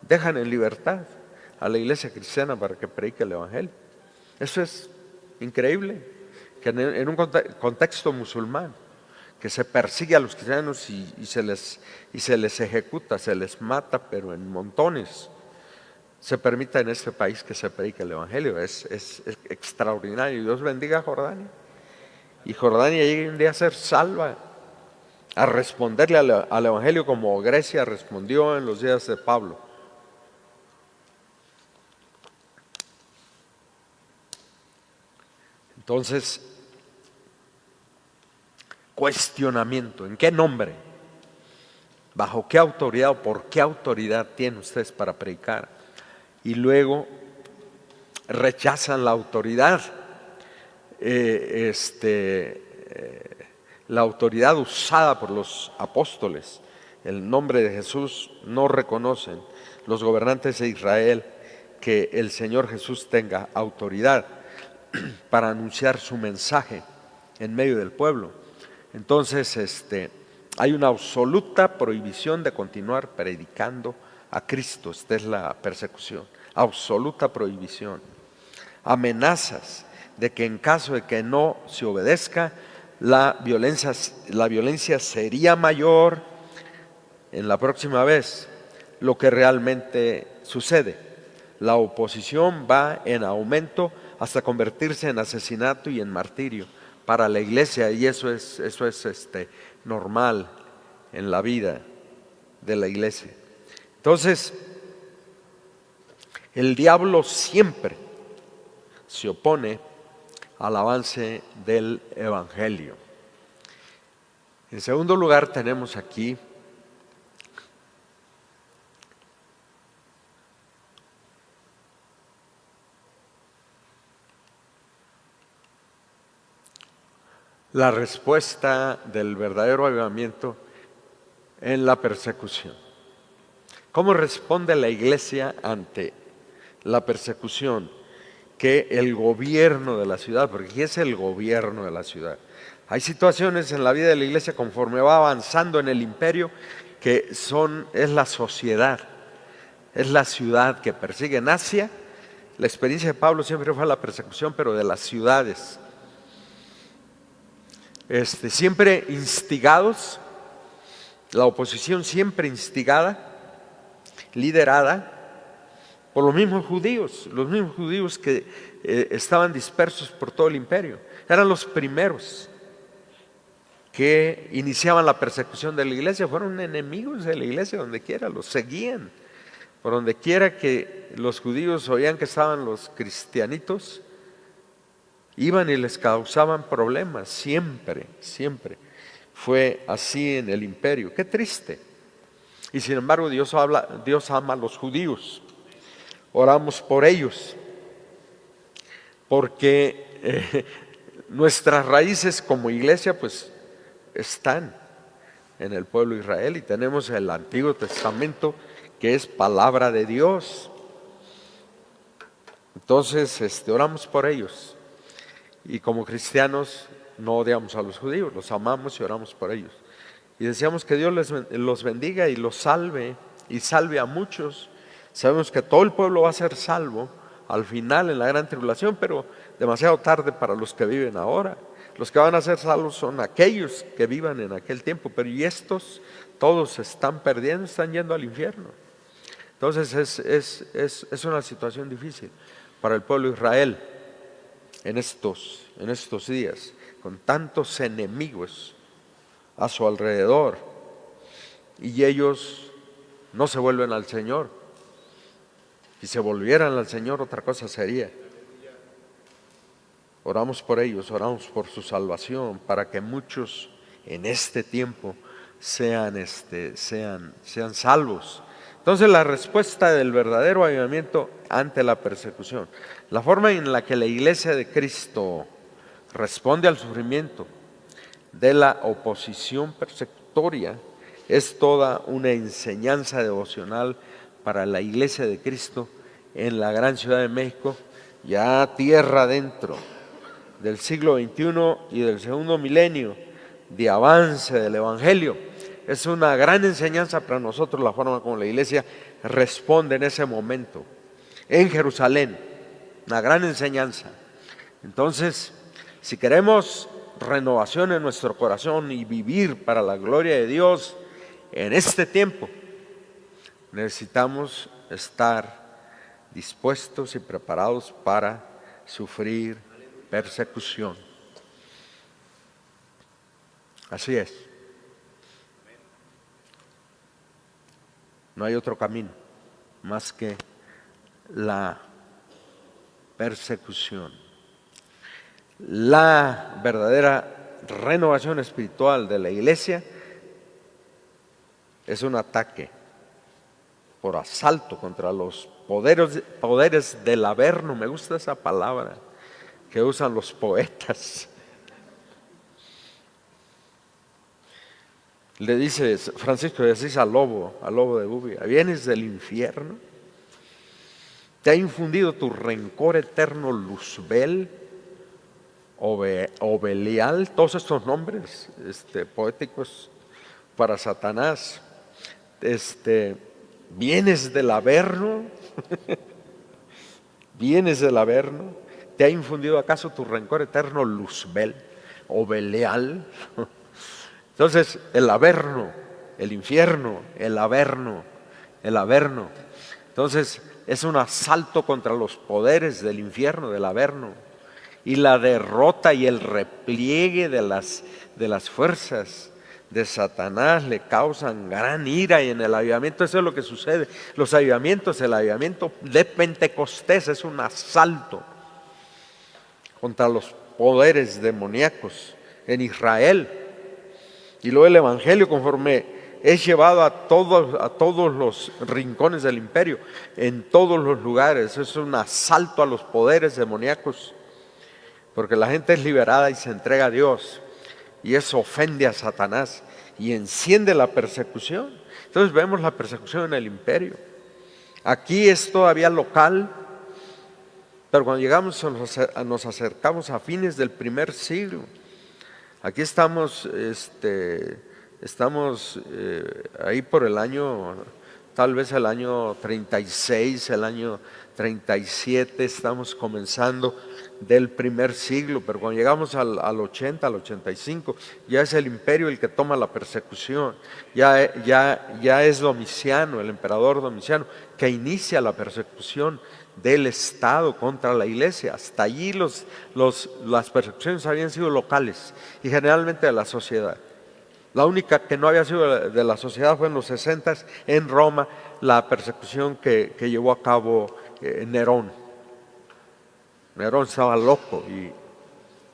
dejan en libertad a la iglesia cristiana para que predique el Evangelio. Eso es increíble, que en un contexto musulmán, que se persigue a los cristianos y se les ejecuta, se les mata, pero en montones, se permita en este país que se predique el Evangelio. Es extraordinario. Dios bendiga a Jordania. Y Jordania llegue un día a ser salva, a responderle al Evangelio como Grecia respondió en los días de Pablo. Entonces, cuestionamiento, ¿en qué nombre? ¿Bajo qué autoridad o por qué autoridad tienen ustedes para predicar? Y luego rechazan la autoridad, la autoridad usada por los apóstoles. El nombre de Jesús no reconocen los gobernantes de Israel que el Señor Jesús tenga autoridad para anunciar su mensaje en medio del pueblo. Entonces, hay una absoluta prohibición de continuar predicando a Cristo. Esta es la persecución, absoluta prohibición. Amenazas de que en caso de que no se obedezca, la violencia sería mayor en la próxima vez, lo que realmente sucede. La oposición va en aumento hasta convertirse en asesinato y en martirio para la iglesia, y eso es normal en la vida de la iglesia. Entonces, el diablo siempre se opone al avance del Evangelio. En segundo lugar, tenemos aquí la respuesta del verdadero avivamiento en la persecución. ¿Cómo responde la iglesia ante la persecución? Que el gobierno de la ciudad, porque ¿qué es el gobierno de la ciudad? Hay situaciones en la vida de la iglesia conforme va avanzando en el imperio que es la sociedad, es la ciudad que persigue. En Asia, la experiencia de Pablo siempre fue la persecución, pero de las ciudades. Siempre instigados, la oposición siempre instigada, liderada por los mismos judíos que estaban dispersos por todo el imperio. Eran los primeros que iniciaban la persecución de la iglesia, fueron enemigos de la iglesia donde quiera, los seguían. Por donde quiera que los judíos oían que estaban los cristianitos, iban y les causaban problemas, siempre fue así en el imperio. Qué triste. Y sin embargo Dios ama a los judíos. Oramos por ellos, porque nuestras raíces como iglesia pues están en el pueblo de Israel, y tenemos el Antiguo Testamento, que es palabra de Dios. Entonces, oramos por ellos, y como cristianos no odiamos a los judíos, los amamos y oramos por ellos. Y deseamos que Dios los bendiga y los salve, y salve a muchos. Sabemos que todo el pueblo va a ser salvo al final en la gran tribulación, pero demasiado tarde para los que viven ahora. Los que van a ser salvos son aquellos que vivan en aquel tiempo, pero y estos todos se están perdiendo, están yendo al infierno. Entonces es una situación difícil para el pueblo de Israel en estos días, con tantos enemigos a su alrededor, y ellos no se vuelven al Señor. Si se volvieran al Señor, otra cosa sería. Oramos por ellos, oramos por su salvación, para que muchos en este tiempo sean salvos. Entonces, la respuesta del verdadero avivamiento ante la persecución, la forma en la que la iglesia de Cristo responde al sufrimiento de la oposición persecutoria, es toda una enseñanza devocional para la iglesia de Cristo en la gran Ciudad de México, ya tierra adentro del siglo XXI y del segundo milenio de avance del Evangelio. Es una gran enseñanza para nosotros la forma como la iglesia responde en ese momento en Jerusalén, una gran enseñanza. Entonces, si queremos renovación en nuestro corazón y vivir para la gloria de Dios en este tiempo, necesitamos estar dispuestos y preparados para sufrir persecución. Así es. No hay otro camino más que la persecución. La verdadera renovación espiritual de la iglesia es un ataque por asalto contra los poderes del averno. Me gusta esa palabra que usan los poetas. Le dice Francisco de Asís al lobo de Bubia: vienes del infierno, te ha infundido tu rencor eterno Luzbel o Belial, todos estos nombres poéticos para Satanás. Vienes del averno, vienes del averno, ¿te ha infundido acaso tu rencor eterno Luzbel o Belial? Entonces, el averno, el infierno, el averno. Entonces, es un asalto contra los poderes del infierno, del averno, y la derrota y el repliegue de las fuerzas de Satanás le causan gran ira. Y en el avivamiento eso es lo que sucede. Los avivamientos, el avivamiento de Pentecostés es un asalto contra los poderes demoníacos en Israel. Y luego el evangelio, conforme es llevado a todos los rincones del imperio, en todos los lugares, es un asalto a los poderes demoníacos, porque la gente es liberada y se entrega a Dios, y eso ofende a Satanás y enciende la persecución. Entonces vemos la persecución en el imperio. Aquí es todavía local, pero cuando llegamos nos acercamos a fines del primer siglo. Aquí estamos ahí por el año, tal vez el año 36, el año 37, estamos comenzando del primer siglo, pero cuando llegamos al 80, al 85, ya es el imperio el que toma la persecución, ya es Domiciano, el emperador Domiciano, que inicia la persecución del Estado contra la iglesia. Hasta allí las persecuciones habían sido locales y generalmente de la sociedad. La única que no había sido de la sociedad fue en los 60 en Roma, la persecución que llevó a cabo Nerón. Nerón estaba loco y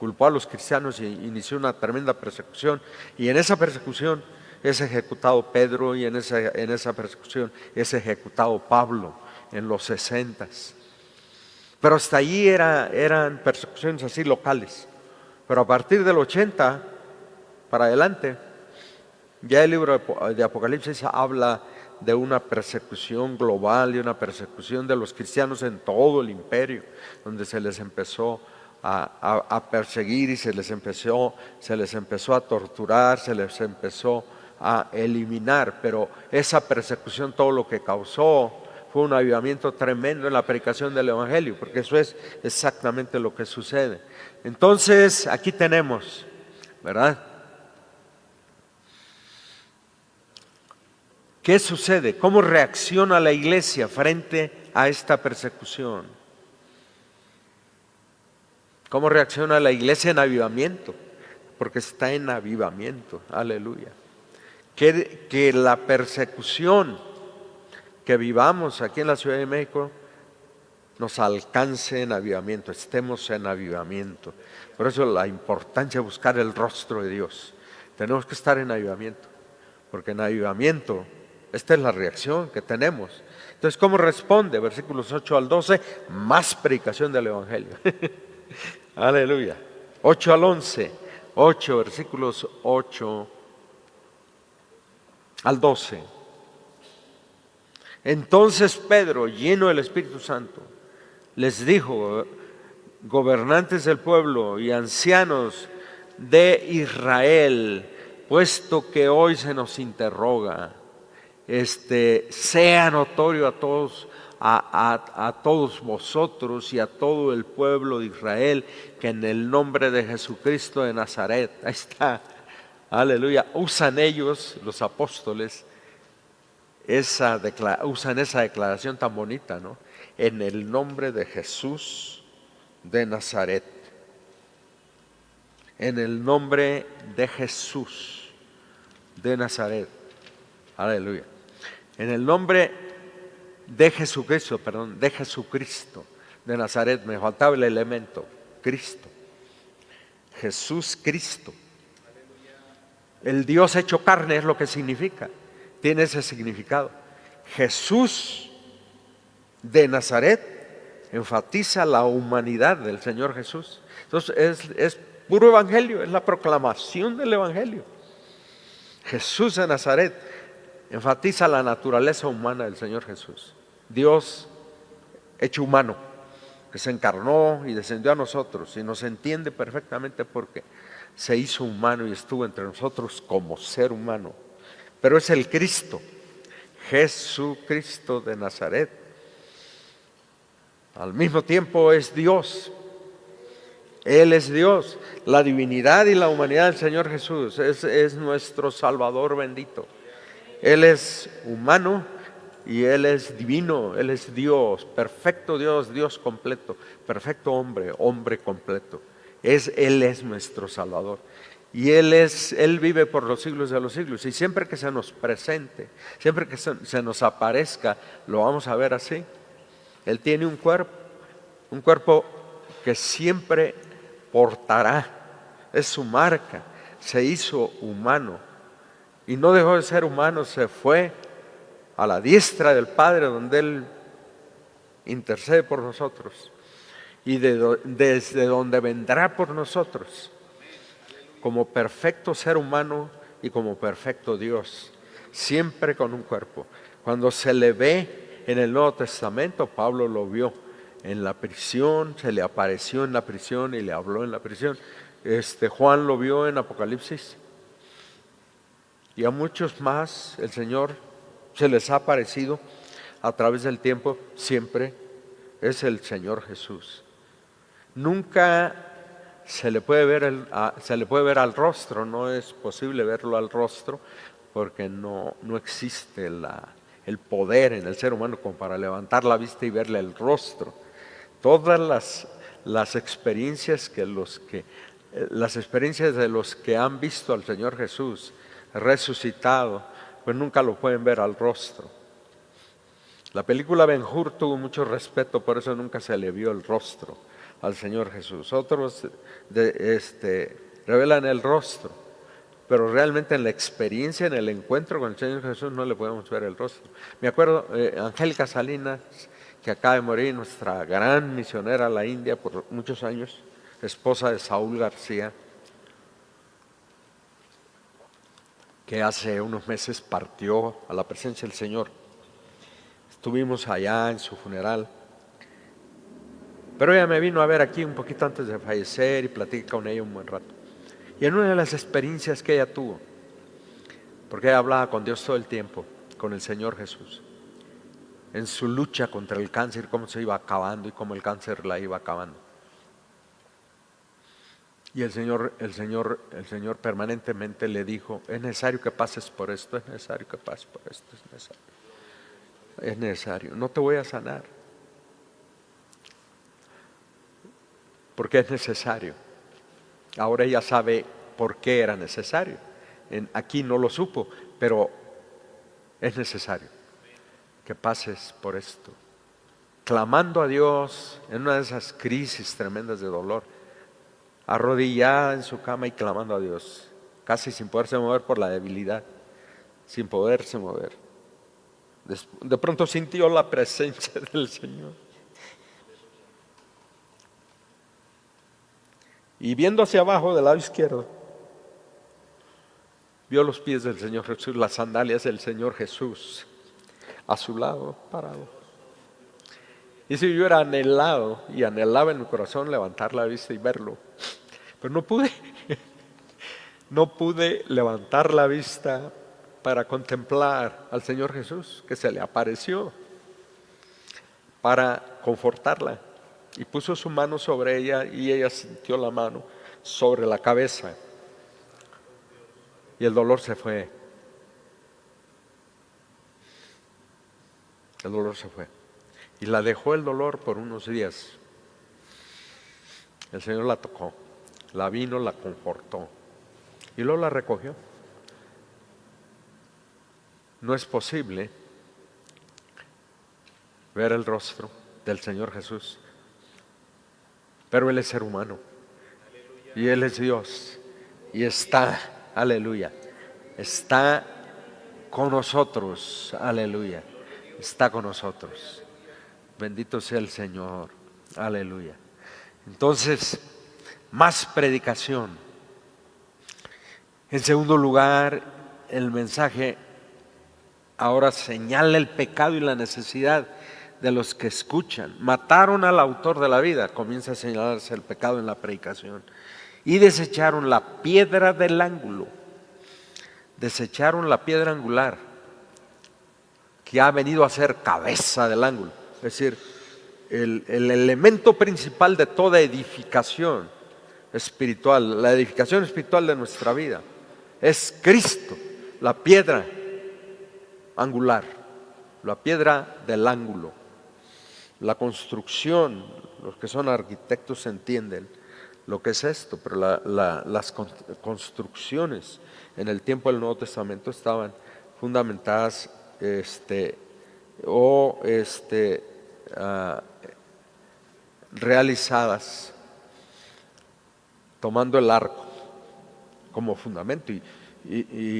culpó a los cristianos y inició una tremenda persecución, y en esa persecución es ejecutado Pedro, y en esa persecución es ejecutado Pablo en los 60. Pero hasta allí eran persecuciones así locales. Pero a partir del 80 para adelante Ya el libro de Apocalipsis habla de una persecución global y una persecución de los cristianos en todo el imperio, donde se les empezó a perseguir y se les empezó a torturar, se les empezó a eliminar, pero esa persecución todo lo que causó fue un avivamiento tremendo en la predicación del Evangelio, porque eso es exactamente lo que sucede. Entonces, aquí tenemos, ¿verdad? ¿Qué sucede? ¿Cómo reacciona la iglesia frente a esta persecución? ¿Cómo reacciona la iglesia en avivamiento? Porque está en avivamiento, aleluya. Que la persecución que vivamos aquí en la Ciudad de México nos alcance en avivamiento, estemos en avivamiento. Por eso la importancia de buscar el rostro de Dios. Tenemos que estar en avivamiento, porque en avivamiento esta es la reacción que tenemos. Entonces, ¿cómo responde? Versículos 8 al 12, más predicación del Evangelio. Aleluya. 8 al 11, 8 versículos 8 al 12. Entonces Pedro, lleno del Espíritu Santo, les dijo: gobernantes del pueblo y ancianos de Israel, puesto que hoy se nos interroga, sea notorio a todos, a todos vosotros y a todo el pueblo de Israel, que en el nombre de Jesucristo de Nazaret, ahí está, aleluya, usan ellos, los apóstoles, usan esa declaración tan bonita, ¿no? En el nombre de Jesús de Nazaret. En el nombre de Jesús de Nazaret. Aleluya. En el nombre de Jesucristo, de Jesucristo de Nazaret. Me faltaba el elemento, Cristo. Jesús Cristo. El Dios hecho carne es lo que significa. Tiene ese significado. Jesús de Nazaret enfatiza la humanidad del Señor Jesús. Entonces es puro evangelio, es la proclamación del evangelio. Jesús de Nazaret enfatiza la naturaleza humana del Señor Jesús. Dios hecho humano, que se encarnó y descendió a nosotros y nos entiende perfectamente porque se hizo humano y estuvo entre nosotros como ser humano. Pero es el Cristo, Jesucristo de Nazaret. Al mismo tiempo es Dios. Él es Dios. La divinidad y la humanidad del Señor Jesús es nuestro Salvador bendito. Él es humano y Él es divino. Él es Dios, perfecto Dios, Dios completo, perfecto hombre, hombre completo. Él es nuestro Salvador. Y Él vive por los siglos de los siglos. Y siempre que se nos presente, siempre que se nos aparezca, lo vamos a ver así. Él tiene un cuerpo que siempre portará. Es su marca. Se hizo humano. Y no dejó de ser humano, se fue a la diestra del Padre, donde Él intercede por nosotros. Y desde donde vendrá por nosotros. Como perfecto ser humano y como perfecto Dios, siempre con un cuerpo. Cuando se le ve en el Nuevo Testamento, Pablo lo vio en la prisión, se le apareció en la prisión y le habló en la prisión. Juan lo vio en Apocalipsis. Y a muchos más el Señor se les ha aparecido a través del tiempo, siempre es el Señor Jesús. Nunca se le puede ver al rostro, no es posible verlo al rostro porque no existe el poder en el ser humano como para levantar la vista y verle el rostro. Todas las experiencias de los que han visto al Señor Jesús resucitado, pues nunca lo pueden ver al rostro. La película Ben-Hur tuvo mucho respeto, por eso nunca se le vio el rostro al Señor Jesús. Otros revelan el rostro, pero realmente en la experiencia, en el encuentro con el Señor Jesús no le podemos ver el rostro. Me acuerdo Angélica Salinas, que acaba de morir, nuestra gran misionera a la India por muchos años, esposa de Saúl García, que hace unos meses partió a la presencia del Señor. Estuvimos allá en su funeral, pero ella me vino a ver aquí un poquito antes de fallecer y platiqué con ella un buen rato. Y en una de las experiencias que ella tuvo, porque ella hablaba con Dios todo el tiempo, con el Señor Jesús, en su lucha contra el cáncer, cómo se iba acabando y cómo el cáncer la iba acabando. Y el Señor permanentemente le dijo: es necesario que pases por esto, es necesario que pases por esto, es necesario, no te voy a sanar, porque es necesario. Ahora ella sabe por qué era necesario. Aquí no lo supo, pero es necesario que pases por esto. Clamando a Dios en una de esas crisis tremendas de dolor, arrodillada en su cama y clamando a Dios, casi sin poderse mover por la debilidad, sin poderse mover. De pronto sintió la presencia del Señor. Y viendo hacia abajo del lado izquierdo, vio los pies del Señor Jesús, las sandalias del Señor Jesús, a su lado, parado. Y si yo era anhelado y anhelaba en mi corazón levantar la vista y verlo, pero no pude. No pude levantar la vista para contemplar al Señor Jesús, que se le apareció para confortarla. Y puso su mano sobre ella y ella sintió la mano sobre la cabeza. Y el dolor se fue. El dolor se fue. Y la dejó el dolor por unos días. El Señor la tocó, la vino, la confortó y luego la recogió. No es posible ver el rostro del Señor Jesús, pero Él es ser humano y Él es Dios y está, aleluya, está con nosotros, aleluya, está con nosotros. Bendito sea el Señor, aleluya. Entonces, más predicación. En segundo lugar, el mensaje ahora señala el pecado y la necesidad de los que escuchan. Mataron al autor de la vida, comienza a señalarse el pecado en la predicación. Y desecharon la piedra del ángulo, desecharon la piedra angular, que ha venido a ser cabeza del ángulo. Es decir, el elemento principal de toda edificación espiritual, la edificación espiritual de nuestra vida, es Cristo, la piedra angular, la piedra del ángulo. La construcción, los que son arquitectos entienden lo que es esto, pero las construcciones en el tiempo del Nuevo Testamento estaban fundamentadas realizadas tomando el arco como fundamento y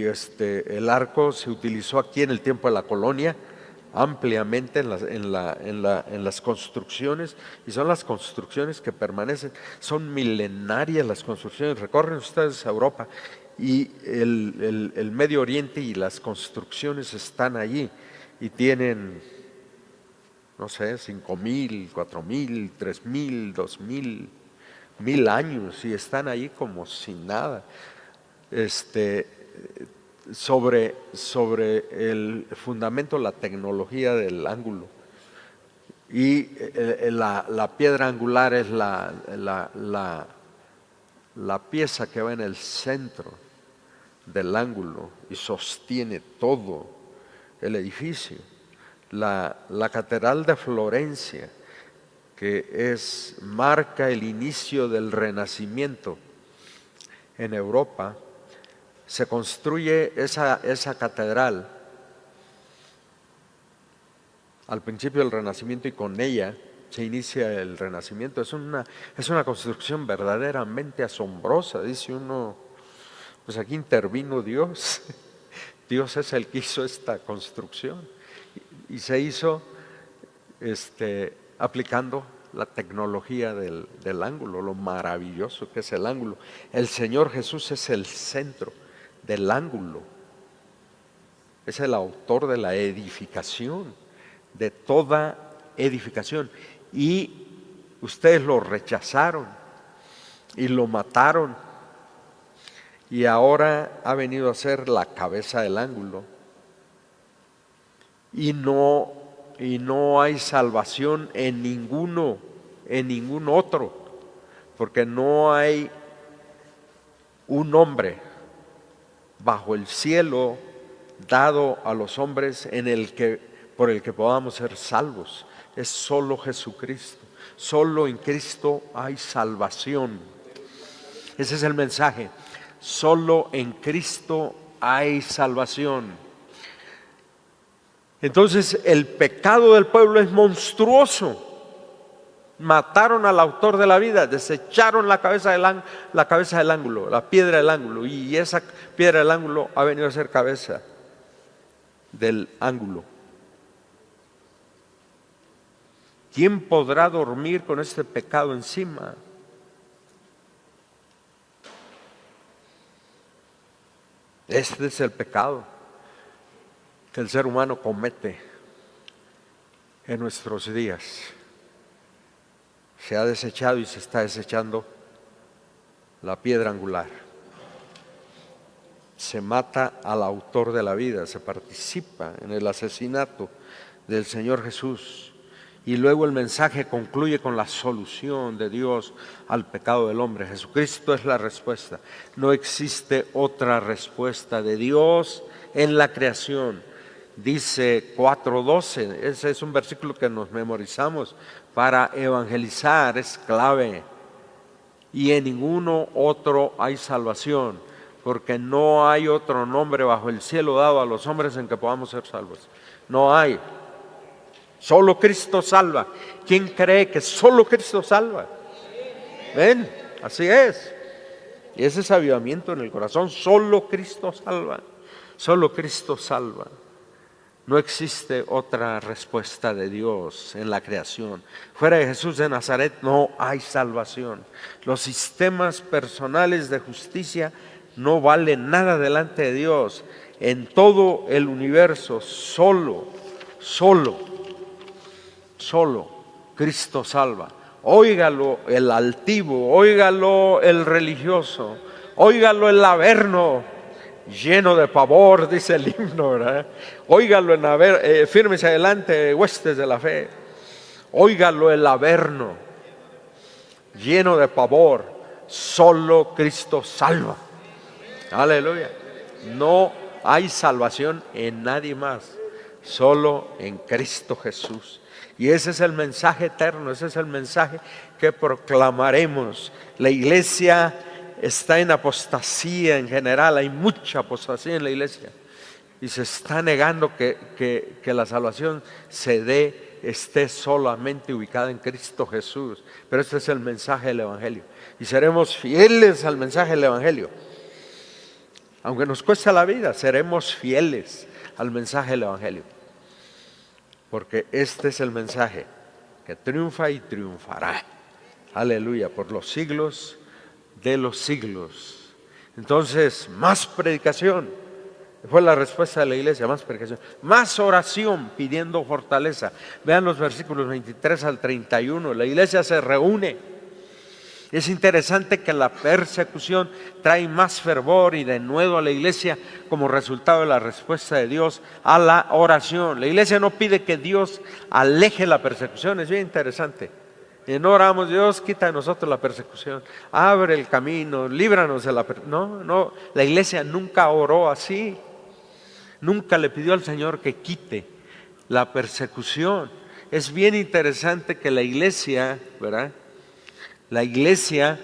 el arco se utilizó aquí en el tiempo de la colonia ampliamente en las construcciones, y son las construcciones que permanecen, son milenarias las construcciones. Recorren ustedes a Europa y el Medio Oriente y las construcciones están allí y tienen, no sé, 5,000, 4,000, 3,000, 2,000, 1,000 años y están ahí como sin nada. Sobre el fundamento, la tecnología del ángulo. Y la piedra angular es la pieza que va en el centro del ángulo y sostiene todo el edificio. La catedral de Florencia, que marca el inicio del Renacimiento en Europa, se construye esa catedral al principio del Renacimiento y con ella se inicia el Renacimiento. Es una construcción verdaderamente asombrosa. Dice uno, pues aquí intervino Dios. Dios es el que hizo esta construcción y se hizo aplicando la tecnología del ángulo, lo maravilloso que es el ángulo. El Señor Jesús es el centro del ángulo Es el autor de la edificación, de toda edificación. Y ustedes lo rechazaron y lo mataron. Y ahora ha venido a ser la cabeza del ángulo. Y no hay salvación en ningún otro, porque no hay un nombre bajo el cielo dado a los hombres por el que podamos ser salvos. Es solo Jesucristo. Solo en Cristo hay salvación. Ese es el mensaje. Solo en Cristo hay salvación. Entonces el pecado del pueblo es monstruoso. Mataron al autor de la vida, desecharon la cabeza del ángulo, la piedra del ángulo, y esa piedra del ángulo ha venido a ser cabeza del ángulo. ¿Quién podrá dormir con este pecado encima? Este es el pecado que el ser humano comete en nuestros días. Se ha desechado y se está desechando la piedra angular. Se mata al autor de la vida, se participa en el asesinato del Señor Jesús. Y luego el mensaje concluye con la solución de Dios al pecado del hombre. Jesucristo es la respuesta. No existe otra respuesta de Dios en la creación. Dice 4:12, ese es un versículo que nos memorizamos para evangelizar, es clave. Y en ninguno otro hay salvación, porque no hay otro nombre bajo el cielo dado a los hombres en que podamos ser salvos. No hay. Solo Cristo salva. ¿Quién cree que solo Cristo salva? ¿Ven? Así es. Y ese es avivamiento en el corazón. Solo Cristo salva. Solo Cristo salva. No existe otra respuesta de Dios en la creación. Fuera de Jesús de Nazaret no hay salvación. Los sistemas personales de justicia no valen nada delante de Dios. En todo el universo, solo Cristo salva. Óigalo el altivo, óigalo el religioso, óigalo el averno, lleno de pavor, dice el himno, ¿verdad? Óigalo fírmese adelante, huestes de la fe. Óigalo el averno, lleno de pavor. Solo Cristo salva. Aleluya. No hay salvación en nadie más, solo en Cristo Jesús. Y ese es el mensaje eterno, ese es el mensaje que proclamaremos. La iglesia está en apostasía en general, hay mucha apostasía en la iglesia. Y se está negando que la salvación esté solamente ubicada en Cristo Jesús. Pero este es el mensaje del Evangelio. Y seremos fieles al mensaje del Evangelio. Aunque nos cueste la vida, seremos fieles al mensaje del Evangelio. Porque este es el mensaje que triunfa y triunfará. Aleluya, por los siglos de los siglos. Entonces, más predicación. Fue la respuesta de la iglesia, más predicación. Más oración pidiendo fortaleza. Vean los versículos 23 al 31. La iglesia se reúne. Es interesante que la persecución trae más fervor y denuedo a la iglesia como resultado de la respuesta de Dios a la oración. La iglesia no pide que Dios aleje la persecución, es bien interesante. Y no oramos, Dios quita de nosotros la persecución, abre el camino, líbranos de la persecución. No, la iglesia nunca oró así. Nunca le pidió al Señor que quite la persecución. Es bien interesante que la iglesia, ¿verdad? La iglesia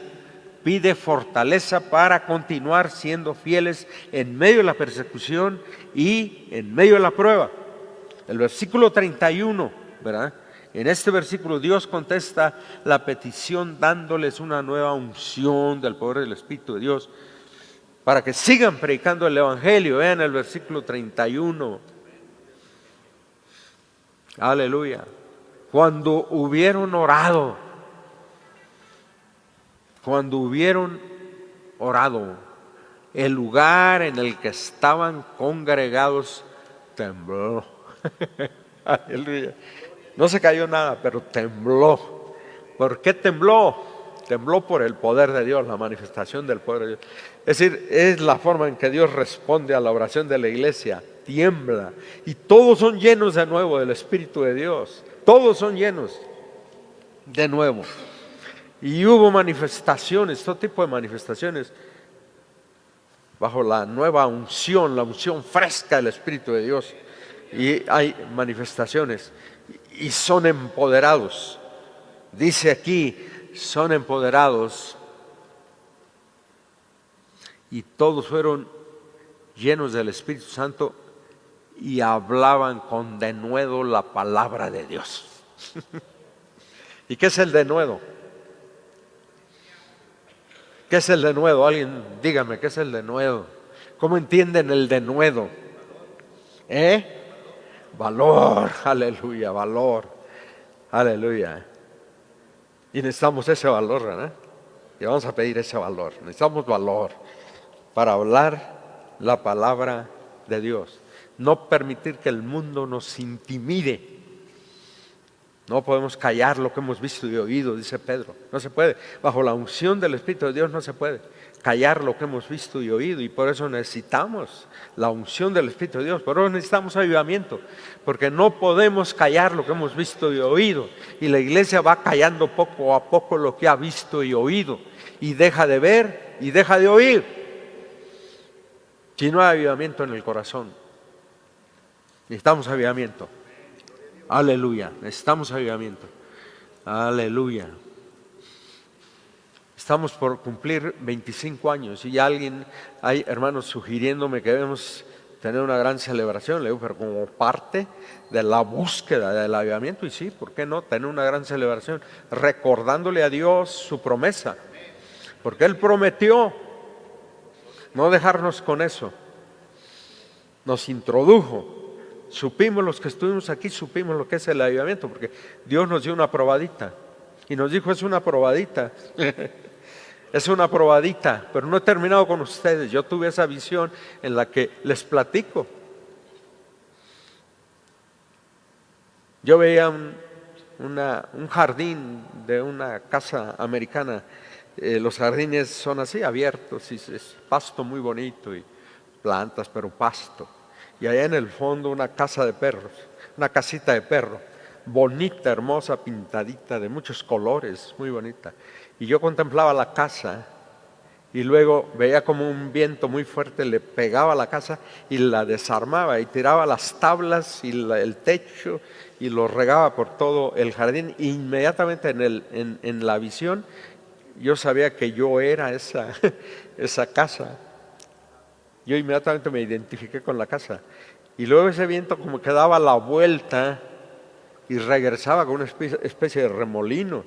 pide fortaleza para continuar siendo fieles en medio de la persecución y en medio de la prueba. El versículo 31, ¿verdad? En este versículo Dios contesta la petición dándoles una nueva unción del poder del Espíritu de Dios para que sigan predicando el Evangelio. Vean el versículo 31. Aleluya. Cuando hubieron orado, el lugar en el que estaban congregados tembló. Aleluya. No se cayó nada, pero tembló. ¿Por qué tembló? Tembló por el poder de Dios, la manifestación del poder de Dios. Es decir, es la forma en que Dios responde a la oración de la iglesia. Tiembla. Y todos son llenos de nuevo del Espíritu de Dios. Todos son llenos de nuevo. Y hubo manifestaciones, todo tipo de manifestaciones, bajo la nueva unción, la unción fresca del Espíritu de Dios. Y hay manifestaciones y son empoderados. Dice aquí, son empoderados, y todos fueron llenos del Espíritu Santo y hablaban con denuedo la palabra de Dios. ¿Y qué es el denuedo? ¿Qué es el denuedo? Alguien dígame, ¿qué es el denuedo? ¿Cómo entienden el denuedo? Valor, aleluya, valor, aleluya. Y necesitamos ese valor, ¿verdad? Y vamos a pedir ese valor. Necesitamos valor para hablar la palabra de Dios. No permitir que el mundo nos intimide. No podemos callar lo que hemos visto y oído, dice Pedro. No se puede. Bajo la unción del Espíritu de Dios no se puede callar lo que hemos visto y oído. Y por eso necesitamos la unción del Espíritu de Dios. Por eso necesitamos avivamiento. Porque no podemos callar lo que hemos visto y oído. Y la iglesia va callando poco a poco lo que ha visto y oído. Y deja de ver y deja de oír. Si no hay avivamiento en el corazón. Necesitamos avivamiento. Aleluya, necesitamos avivamiento. Aleluya. Estamos por cumplir 25 años y ya hay hermanos sugiriéndome que debemos tener una gran celebración. Le digo, pero como parte de la búsqueda del avivamiento, y sí, ¿por qué no? Tener una gran celebración, recordándole a Dios su promesa, porque Él prometió no dejarnos con eso. Nos introdujo. Supimos, los que estuvimos aquí, supimos lo que es el avivamiento, porque Dios nos dio una probadita y nos dijo, es una probadita. Es una probadita, pero no he terminado con ustedes. Yo tuve esa visión en la que les platico. Yo veía un jardín de una casa americana. Los jardines son así, abiertos, y es pasto muy bonito y plantas, pero pasto. Y allá en el fondo una casa de perros, una casita de perro, bonita, hermosa, pintadita, de muchos colores, muy bonita. Y yo contemplaba la casa y luego veía como un viento muy fuerte le pegaba a la casa y la desarmaba y tiraba las tablas y el techo y lo regaba por todo el jardín. E inmediatamente en la visión yo sabía que yo era esa casa. Yo inmediatamente me identifiqué con la casa. Y luego ese viento como que daba la vuelta y regresaba con una especie de remolino.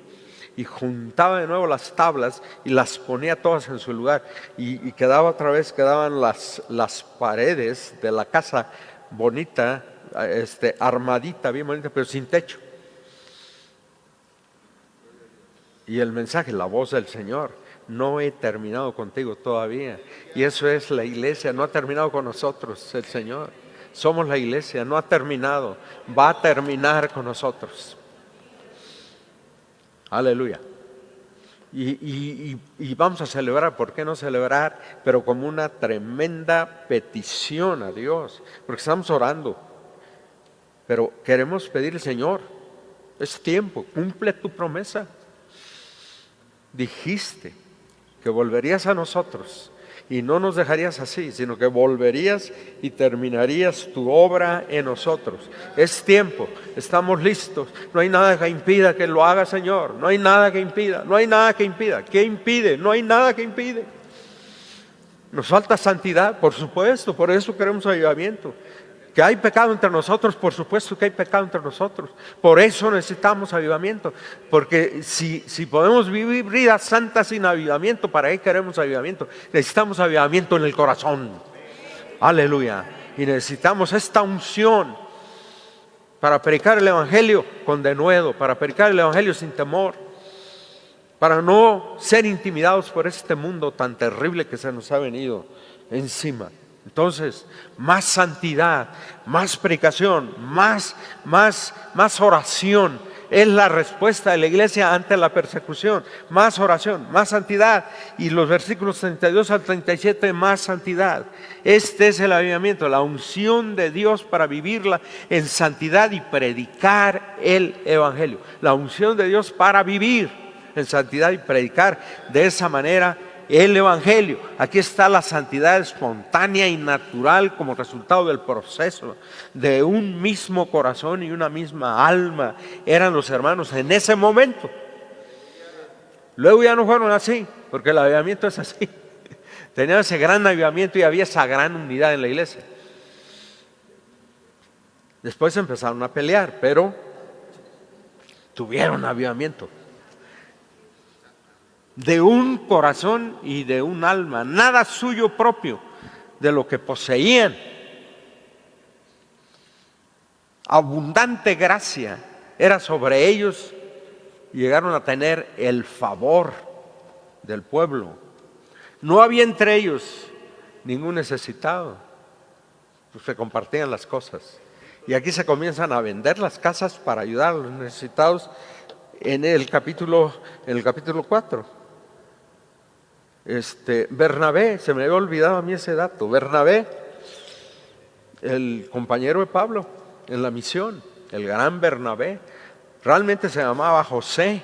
Y juntaba de nuevo las tablas y las ponía todas en su lugar. Y quedaba otra vez, quedaban las paredes de la casa bonita, armadita, bien bonita, pero sin techo. Y el mensaje, la voz del Señor. No he terminado contigo todavía. Y eso es la iglesia, no ha terminado con nosotros el Señor. Somos la iglesia, no ha terminado, va a terminar con nosotros. Aleluya. Y vamos a celebrar, ¿por qué no celebrar? Pero como una tremenda petición a Dios, porque estamos orando. Pero queremos pedirle, Señor, es tiempo, cumple tu promesa. Dijiste que volverías a nosotros y no nos dejarías así, sino que volverías y terminarías tu obra en nosotros. Es tiempo, estamos listos, no hay nada que impida que lo haga, Señor, no hay nada que impida, no hay nada que impida. ¿Qué impide? No hay nada que impide. Nos falta santidad, por supuesto, por eso queremos avivamiento. Que hay pecado entre nosotros, por supuesto que hay pecado entre nosotros. Por eso necesitamos avivamiento. Porque si podemos vivir vidas santas sin avivamiento, ¿para qué queremos avivamiento? Necesitamos avivamiento en el corazón. Aleluya. Y necesitamos esta unción para predicar el Evangelio con denuedo, para predicar el Evangelio sin temor, para no ser intimidados por este mundo tan terrible que se nos ha venido encima. Entonces, más santidad, más predicación, más oración. Es la respuesta de la iglesia ante la persecución. Más oración, más santidad. Y los versículos 32 al 37, más santidad. Este es el avivamiento, la unción de Dios para vivirla en santidad y predicar el evangelio. La unción de Dios para vivir en santidad y predicar de esa manera el evangelio. Aquí está la santidad espontánea y natural como resultado del proceso de un mismo corazón y una misma alma. Eran los hermanos en ese momento. Luego ya no fueron así, porque el avivamiento es así. Tenían ese gran avivamiento y había esa gran unidad en la iglesia. Después empezaron a pelear, pero tuvieron avivamiento. De un corazón y de un alma, nada suyo propio, de lo que poseían. Abundante gracia era sobre ellos y llegaron a tener el favor del pueblo. No había entre ellos ningún necesitado, pues se compartían las cosas. Y aquí se comienzan a vender las casas para ayudar a los necesitados en el capítulo 4. Bernabé, se me había olvidado a mí ese dato. Bernabé, el compañero de Pablo en la misión, el gran Bernabé, realmente se llamaba José.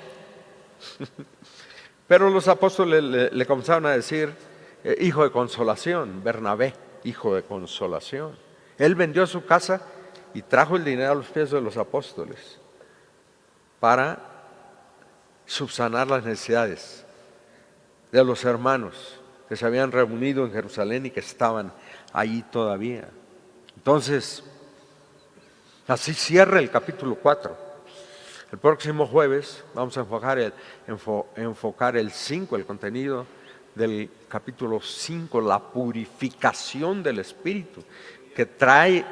Pero los apóstoles le comenzaron a decir hijo de consolación, Bernabé, hijo de consolación. Él vendió su casa y trajo el dinero a los pies de los apóstoles para subsanar las necesidades de los hermanos que se habían reunido en Jerusalén y que estaban allí todavía. Entonces, así cierra el capítulo 4. El próximo jueves vamos a enfocar el 5, el contenido del capítulo 5, la purificación del Espíritu que trae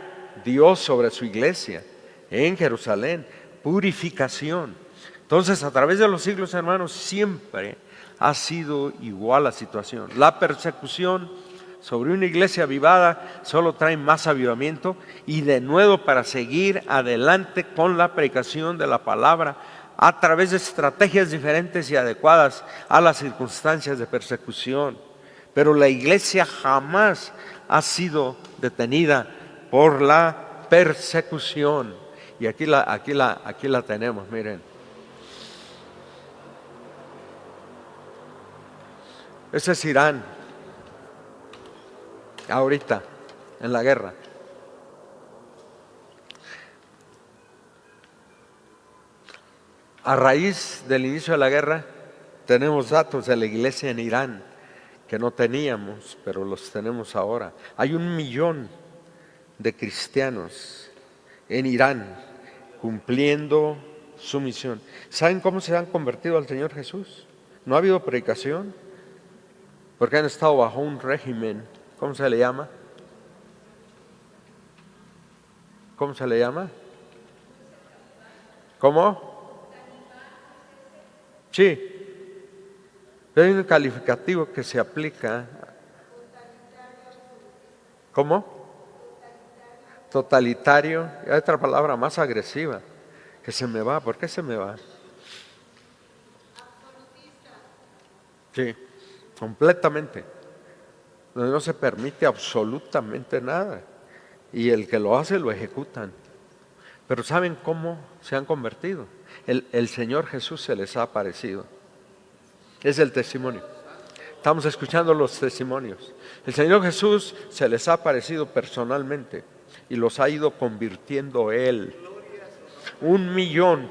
Dios sobre su iglesia en Jerusalén. Purificación. Entonces, a través de los siglos, hermanos, siempre ha sido igual la situación. La persecución sobre una iglesia avivada solo trae más avivamiento y de nuevo para seguir adelante con la predicación de la palabra a través de estrategias diferentes y adecuadas a las circunstancias de persecución. Pero la iglesia jamás ha sido detenida por la persecución. Y aquí la tenemos, miren. Ese es Irán, ahorita, en la guerra. A raíz del inicio de la guerra, tenemos datos de la iglesia en Irán que no teníamos, pero los tenemos ahora. Hay 1 millón de cristianos en Irán cumpliendo su misión. ¿Saben cómo se han convertido al Señor Jesús? No ha habido predicación, porque han estado bajo un régimen. ¿Cómo se le llama? ¿Cómo se le llama? ¿Cómo? Sí. Hay un calificativo que se aplica. ¿Cómo? Totalitario. Y hay otra palabra más agresiva que se me va. ¿Por qué se me va? Sí, completamente. Donde no se permite absolutamente nada. Y el que lo hace lo ejecutan. Pero ¿saben cómo se han convertido? El Señor Jesús se les ha aparecido. Es el testimonio. Estamos escuchando los testimonios. El Señor Jesús se les ha aparecido personalmente y los ha ido convirtiendo Él. 1 millón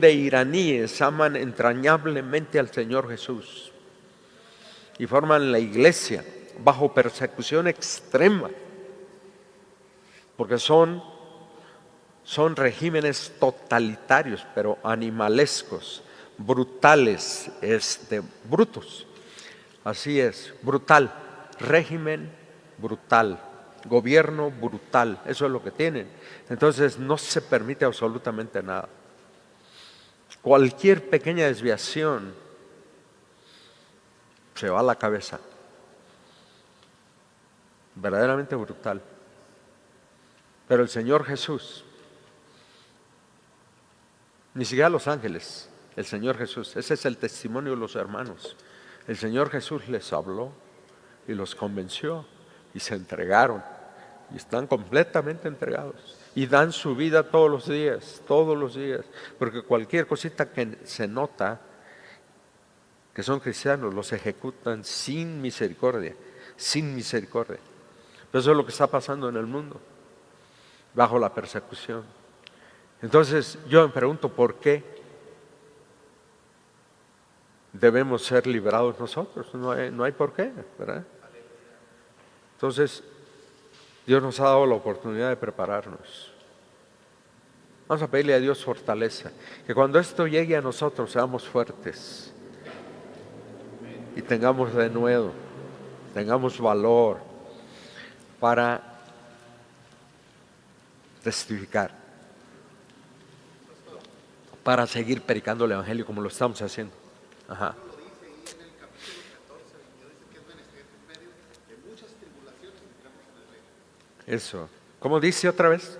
de iraníes aman entrañablemente al Señor Jesús y forman la iglesia bajo persecución extrema, porque son regímenes totalitarios, pero animalescos, brutales, brutos. Así es, brutal, régimen brutal, gobierno brutal, eso es lo que tienen. Entonces no se permite absolutamente nada. Cualquier pequeña desviación se va a la cabeza. verdaderamente brutal. Pero el Señor Jesús, ni siquiera los ángeles, el Señor Jesús, ese es el testimonio de los hermanos. El Señor Jesús les habló y los convenció y se entregaron y están completamente entregados y dan su vida todos los días, porque cualquier cosita que se nota que son cristianos los ejecutan sin misericordia, Pero eso es lo que está pasando en el mundo, bajo la persecución. Entonces yo me pregunto, ¿por qué debemos ser liberados nosotros? No hay por qué, ¿verdad? Entonces, Dios nos ha dado la oportunidad de prepararnos. Vamos a pedirle a Dios fortaleza, que cuando esto llegue a nosotros seamos fuertes y tengamos denuedo, tengamos valor para testificar, para seguir predicando el Evangelio como lo estamos haciendo. Ajá. Eso. ¿Cómo dice otra vez?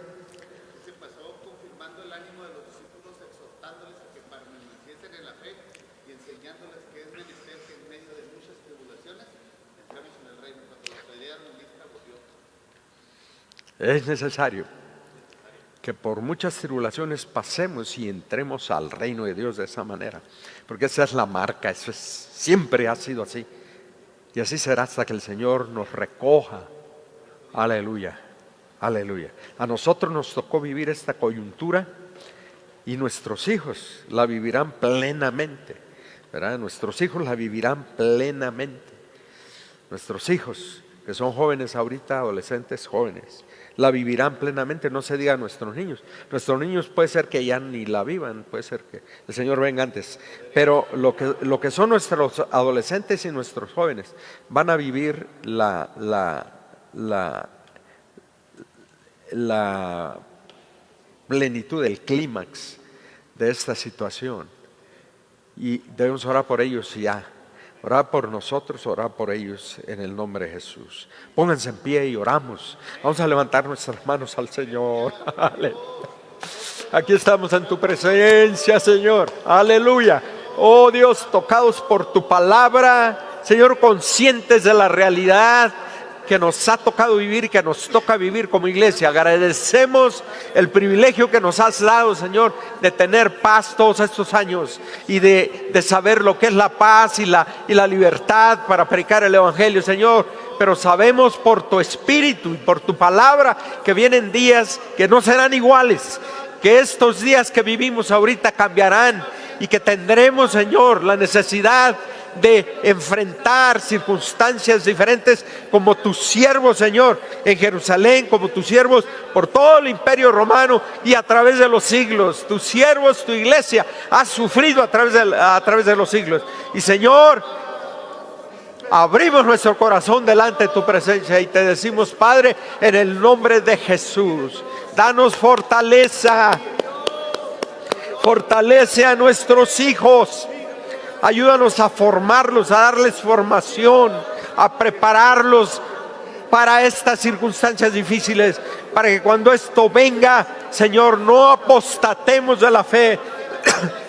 Se pasó confirmando el ánimo de los discípulos, exhortándoles a que permaneciesen en la fe y enseñándoles que es menester que en medio de muchas tribulaciones entremos en el reino. Cuando lo pelearon, lista volvió. Es necesario que por muchas tribulaciones pasemos y entremos al reino de Dios de esa manera, porque esa es la marca, siempre ha sido así, y así será hasta que el Señor nos recoja. Aleluya, aleluya. A nosotros nos tocó vivir esta coyuntura y nuestros hijos la vivirán plenamente, ¿verdad? Nuestros hijos la vivirán plenamente. Nuestros hijos, que son jóvenes ahorita, adolescentes jóvenes, la vivirán plenamente, no se diga nuestros niños. Nuestros niños puede ser que ya ni la vivan, puede ser que el Señor venga antes. Pero lo que son nuestros adolescentes y nuestros jóvenes van a vivir la plenitud, el clímax de esta situación. Y debemos orar por ellos ya. Orar por nosotros, orar por ellos en el nombre de Jesús. Pónganse en pie y oramos. Vamos a levantar nuestras manos al Señor. Aquí estamos en tu presencia, Señor. Aleluya. Oh Dios, tocados por tu palabra, Señor, conscientes de la realidad que nos ha tocado vivir y que nos toca vivir como iglesia. Agradecemos el privilegio que nos has dado, Señor, de tener paz todos estos años y de saber lo que es la paz y la libertad para predicar el Evangelio, Señor. Pero sabemos por tu Espíritu y por tu palabra que vienen días que no serán iguales, que estos días que vivimos ahorita cambiarán y que tendremos, Señor, la necesidad de enfrentar circunstancias diferentes como tus siervos, Señor, en Jerusalén, como tus siervos por todo el imperio romano y a través de los siglos. Tus siervos, tu iglesia ha sufrido a través de los siglos. Y Señor, abrimos nuestro corazón delante de tu presencia y te decimos, Padre, en el nombre de Jesús, danos fortaleza. Fortalece a nuestros hijos. Ayúdanos a formarlos, a darles formación, a prepararlos para estas circunstancias difíciles, para que cuando esto venga, Señor, no apostatemos de la fe,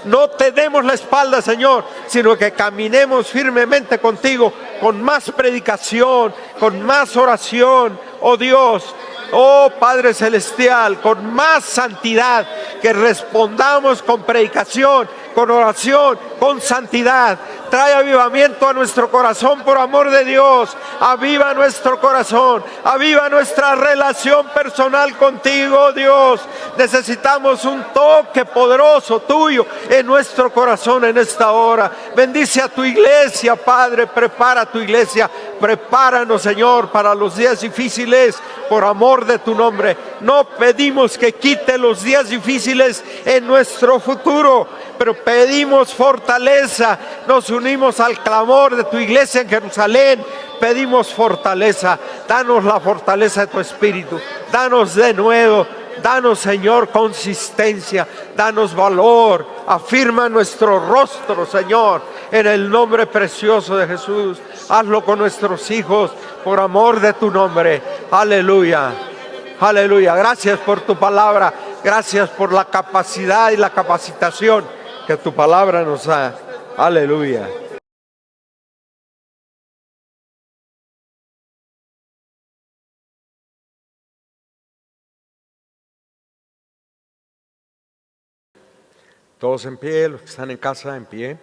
no te demos la espalda, Señor, sino que caminemos firmemente contigo, con más predicación, con más oración, oh Dios. Oh Padre Celestial, con más santidad, que respondamos con predicación, con oración, con santidad. Trae avivamiento a nuestro corazón por amor de Dios. Aviva nuestro corazón, aviva nuestra relación personal contigo, Dios. Necesitamos un toque poderoso tuyo en nuestro corazón en esta hora. Bendice a tu iglesia, Padre, prepara a tu iglesia. Prepáranos, Señor, para los días difíciles por amor de tu nombre. No pedimos que quite los días difíciles en nuestro futuro, pero pedimos fortaleza. Nos unimos al clamor de tu iglesia en Jerusalén. Pedimos fortaleza. Danos la fortaleza de tu espíritu. Danos de nuevo. Danos, Señor, consistencia. Danos valor. Afirma nuestro rostro, Señor, en el nombre precioso de Jesús. Hazlo con nuestros hijos. por amor de tu nombre. Aleluya. Aleluya. Gracias por tu palabra. Gracias por la capacidad y la capacitación que tu palabra nos da. Aleluya. Todos en pie, los que están en casa en pie,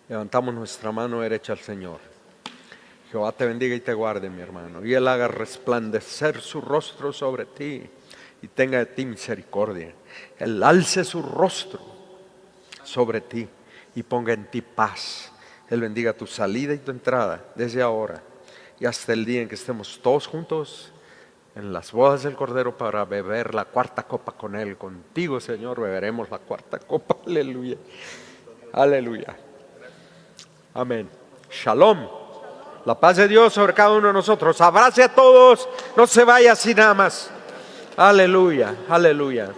levantamos nuestra mano derecha al Señor. Jehová te bendiga y te guarde, mi hermano, y Él haga resplandecer su rostro sobre ti y tenga de ti misericordia. Él alce su rostro sobre ti y ponga en ti paz. Él bendiga tu salida y tu entrada desde ahora y hasta el día en que estemos todos juntos en las bodas del Cordero para beber la cuarta copa con Él. Contigo, Señor, beberemos la cuarta copa. Aleluya. Aleluya. Amén. Shalom. La paz de Dios sobre cada uno de nosotros. Abrace a todos. No se vaya así nada más. Aleluya. Aleluya.